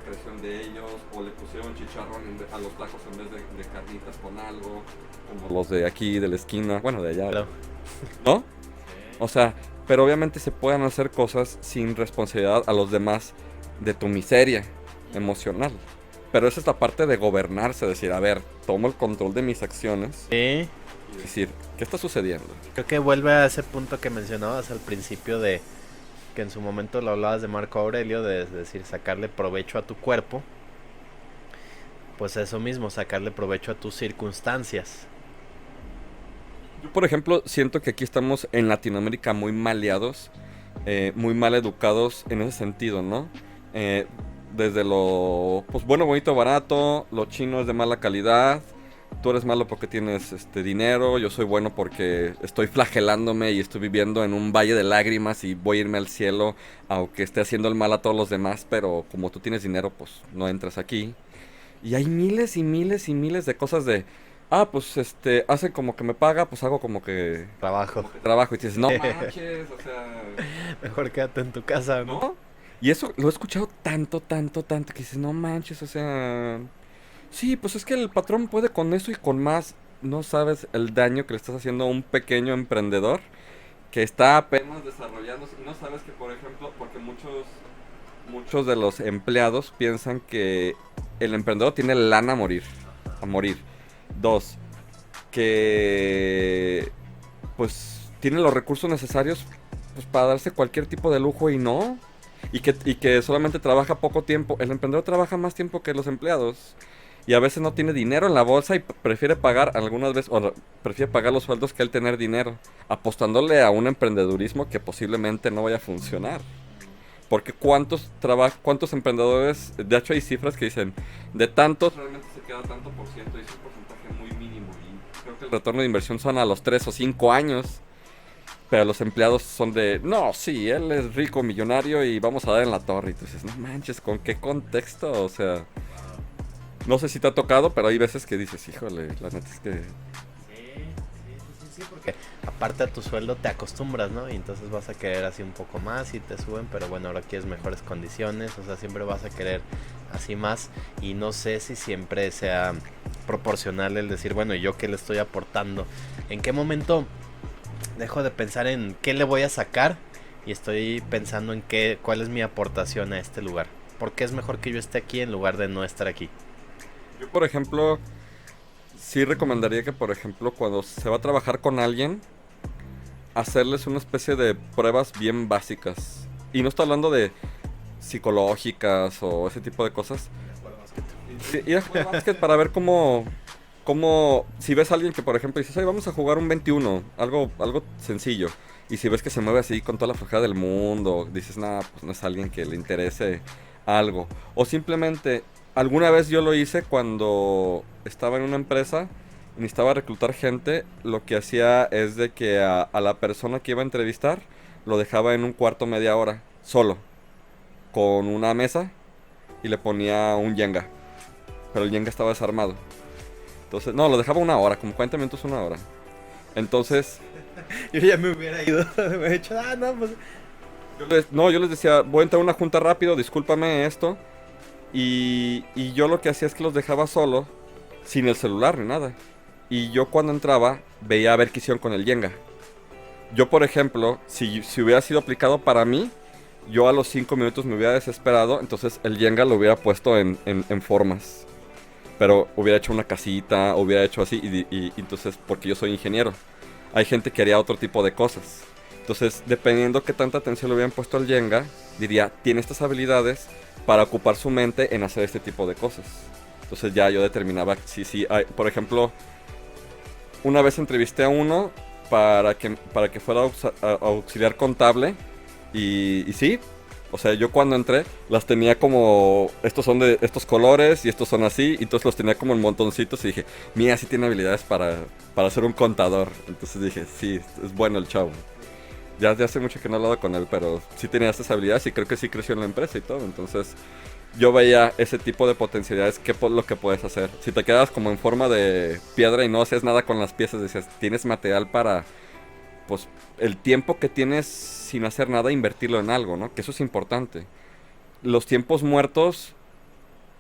creación de ellos, o le pusieron chicharrón a los tacos en vez de carnitas con algo, como los de aquí, de la esquina, bueno, de allá, Claro. ¿no? O sea, pero obviamente se pueden hacer cosas sin responsabilidad a los demás de tu miseria emocional. Pero esa es la parte de gobernarse, decir, a ver, tomo el control de mis acciones Sí. y decir, ¿qué está sucediendo? Creo que vuelve a ese punto que mencionabas al principio de que en su momento lo hablabas de Marco Aurelio, de decir, sacarle provecho a tu cuerpo. Pues eso mismo, sacarle provecho a tus circunstancias. Yo, por ejemplo, siento que aquí estamos en Latinoamérica muy maleados, muy mal educados en ese sentido, ¿no? Desde lo, pues bueno, bonito, barato, lo chino es de mala calidad, tú eres malo porque tienes dinero, yo soy bueno porque estoy flagelándome y estoy viviendo en un valle de lágrimas y voy a irme al cielo, aunque esté haciendo el mal a todos los demás, pero como tú tienes dinero, pues no entras aquí. Y hay miles y miles y miles de cosas de... Ah, pues hace como que me paga, pues hago Trabajo. como que trabajo. Y dices, no manches, o sea, Mejor quédate en tu casa, ¿no? ¿no? Y eso lo he escuchado tanto, que dices, no manches, o sea, sí, pues es que el patrón puede con eso y con más. No sabes el daño que le estás haciendo a un pequeño emprendedor que está apenas desarrollándose. Y no sabes que, por ejemplo, porque muchos de los empleados piensan que el emprendedor tiene lana a morir, a morir. Dos, que pues tiene los recursos necesarios pues para darse cualquier tipo de lujo y no. Y que solamente trabaja poco tiempo. El emprendedor trabaja más tiempo que los empleados. Y a veces no tiene dinero en la bolsa y prefiere pagar algunas veces, prefiere pagar los sueldos que él tener dinero, apostándole a un emprendedurismo que posiblemente no vaya a funcionar. Porque cuántos emprendedores, de hecho hay cifras que dicen, de tantos realmente se queda tanto por ciento, y es un porcentaje muy mínimo. Y creo que el retorno de inversión son a los 3 o 5 años. Pero los empleados son de, no, sí, él es rico, millonario y vamos a dar en la torre. Y tú dices, no manches, ¿con qué contexto? O sea, no sé si te ha tocado, pero hay veces que dices, híjole, la neta es que... Sí, porque aparte a tu sueldo te acostumbras, ¿no? Y entonces vas a querer así un poco más y te suben, pero bueno, ahora quieres mejores condiciones, o sea, siempre vas a querer así más y no sé si siempre sea proporcional el decir, bueno, ¿y yo qué le estoy aportando? ¿En qué momento dejo de pensar en qué le voy a sacar y estoy pensando en cuál es mi aportación a este lugar? ¿Por qué es mejor que yo esté aquí en lugar de no estar aquí? Yo, por ejemplo, sí recomendaría que, por ejemplo, cuando se va a trabajar con alguien, hacerles una especie de pruebas bien básicas. Y no estoy hablando de psicológicas o ese tipo de cosas. Sí, ir a jugar básquet para ver cómo, si ves a alguien que, por ejemplo, dices, ay, vamos a jugar un 21, algo sencillo. Y si ves que se mueve así con toda la flojera del mundo, dices, nada, pues no es alguien que le interese algo. O simplemente, alguna vez yo lo hice cuando estaba en una empresa y necesitaba reclutar gente. Lo que hacía es de que a la persona que iba a entrevistar lo dejaba en un cuarto media hora, solo, con una mesa y le ponía un Jenga. Pero el Jenga estaba desarmado. Entonces, no, lo dejaba una hora, como 40 minutos, una hora. Entonces, Yo ya me hubiera ido, me hubiera dicho, no, pues... yo les decía, voy a entrar a una junta rápido, discúlpame esto. Y yo lo que hacía es que los dejaba solo, sin el celular ni nada. Y yo cuando entraba, veía a ver qué hicieron con el Jenga. Yo, por ejemplo, si hubiera sido aplicado para mí, yo a los 5 minutos me hubiera desesperado, entonces el Jenga lo hubiera puesto en formas. Pero hubiera hecho una casita, hubiera hecho así, y entonces, porque yo soy ingeniero. Hay gente que haría otro tipo de cosas. Entonces, dependiendo qué tanta atención le hubieran puesto al Jenga, diría, tiene estas habilidades para ocupar su mente en hacer este tipo de cosas. Entonces ya yo determinaba, sí, por ejemplo, una vez entrevisté a uno para que fuera auxiliar contable y sí, o sea, yo cuando entré las tenía como, estos son de estos colores y estos son así, y entonces los tenía como en montoncitos y dije, mira, sí tiene habilidades para ser un contador. Entonces dije, sí, es bueno el chavo. Ya hace mucho que no he hablado con él, pero sí tenía estas habilidades y creo que sí creció en la empresa y todo. Entonces yo veía ese tipo de potencialidades, lo que puedes hacer. Si te quedas como en forma de piedra y no haces nada con las piezas, decías, tienes material para, pues, el tiempo que tienes sin hacer nada, invertirlo en algo, ¿no? Que eso es importante. Los tiempos muertos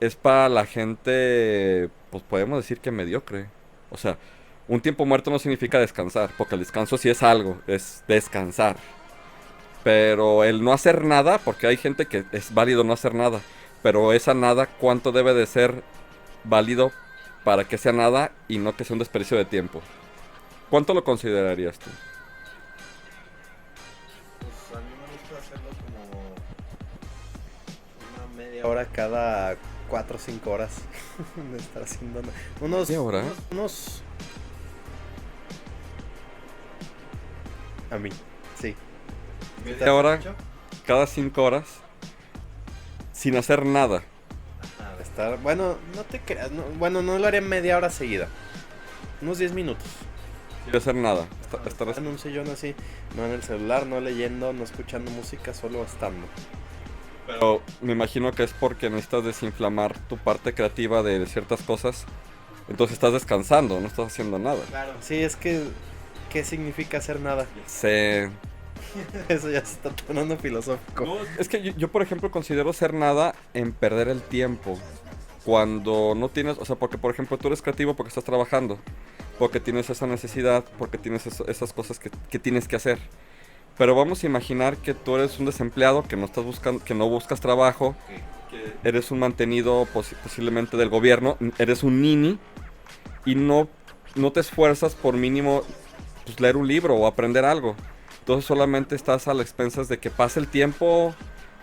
es para la gente, pues podemos decir que mediocre. O sea, un tiempo muerto no significa descansar, porque el descanso sí es algo, es descansar. Pero el no hacer nada, porque hay gente que es válido no hacer nada, pero esa nada, ¿cuánto debe de ser válido para que sea nada y no que sea un desperdicio de tiempo? ¿Cuánto lo considerarías tú? Pues a mí me gusta hacerlo como una media hora cada 4 o 5 horas. De estar haciendo unos... ¿Media hora? Unos... A mí, sí. ¿Media hora cada 5 horas sin hacer nada? Ajá, de estar... Bueno, no te creas. Bueno, no lo haría media hora seguida. Unos 10 minutos. Sin hacer nada. Estar en un sillón así, no en el celular, no leyendo, no escuchando música, solo estando. Pero me imagino que es porque necesitas desinflamar tu parte creativa de ciertas cosas. Entonces estás descansando, no estás haciendo nada. Claro. Sí, es que... ¿Qué significa hacer nada? Sé. Eso ya se está tornando filosófico. No, es que yo, por ejemplo, considero hacer nada en perder el tiempo. Cuando no tienes, o sea, porque por ejemplo tú eres creativo porque estás trabajando, porque tienes esa necesidad, porque tienes esas cosas que tienes que hacer. Pero vamos a imaginar que tú eres un desempleado, que no estás buscando, que no buscas trabajo, que eres un mantenido posiblemente del gobierno, eres un nini y no te esfuerzas por mínimo, pues, leer un libro o aprender algo. Entonces solamente estás a las expensas de que pase el tiempo,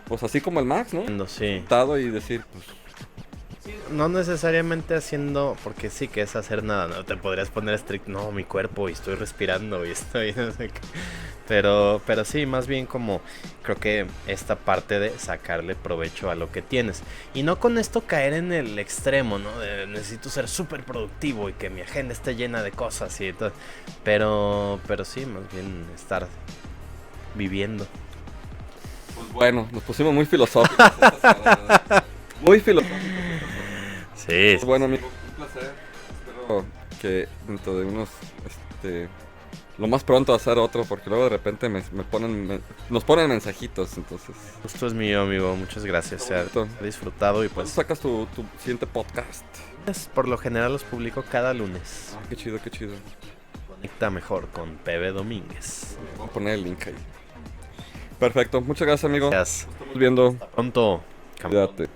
pues así como el Max, ¿no? Sí. Sentado y decir, pues, No necesariamente haciendo, porque sí que es hacer nada, no te podrías poner estricto, no, mi cuerpo y estoy respirando y estoy, no sé qué. Pero sí, más bien como creo que esta parte de sacarle provecho a lo que tienes. Y no con esto caer en el extremo, ¿no? De necesito ser súper productivo y que mi agenda esté llena de cosas y todo. Pero sí, más bien estar viviendo. pues bueno, nos pusimos muy filosóficos. Muy filosóficos. Sí. Pues bueno, amigo, un placer. Espero que dentro de unos, lo más pronto hacer otro, porque luego de repente nos ponen mensajitos, entonces. Justo es mío, amigo. Muchas gracias. Se ha disfrutado y ¿Cuándo pues sacas tu siguiente podcast? por lo general los publico cada lunes. Ah, qué chido, qué chido. Conecta mejor con Pepe Domínguez. Voy a poner el link ahí. Perfecto, muchas gracias, amigo. Gracias. Nos estamos viendo. Pronto. Cuídate.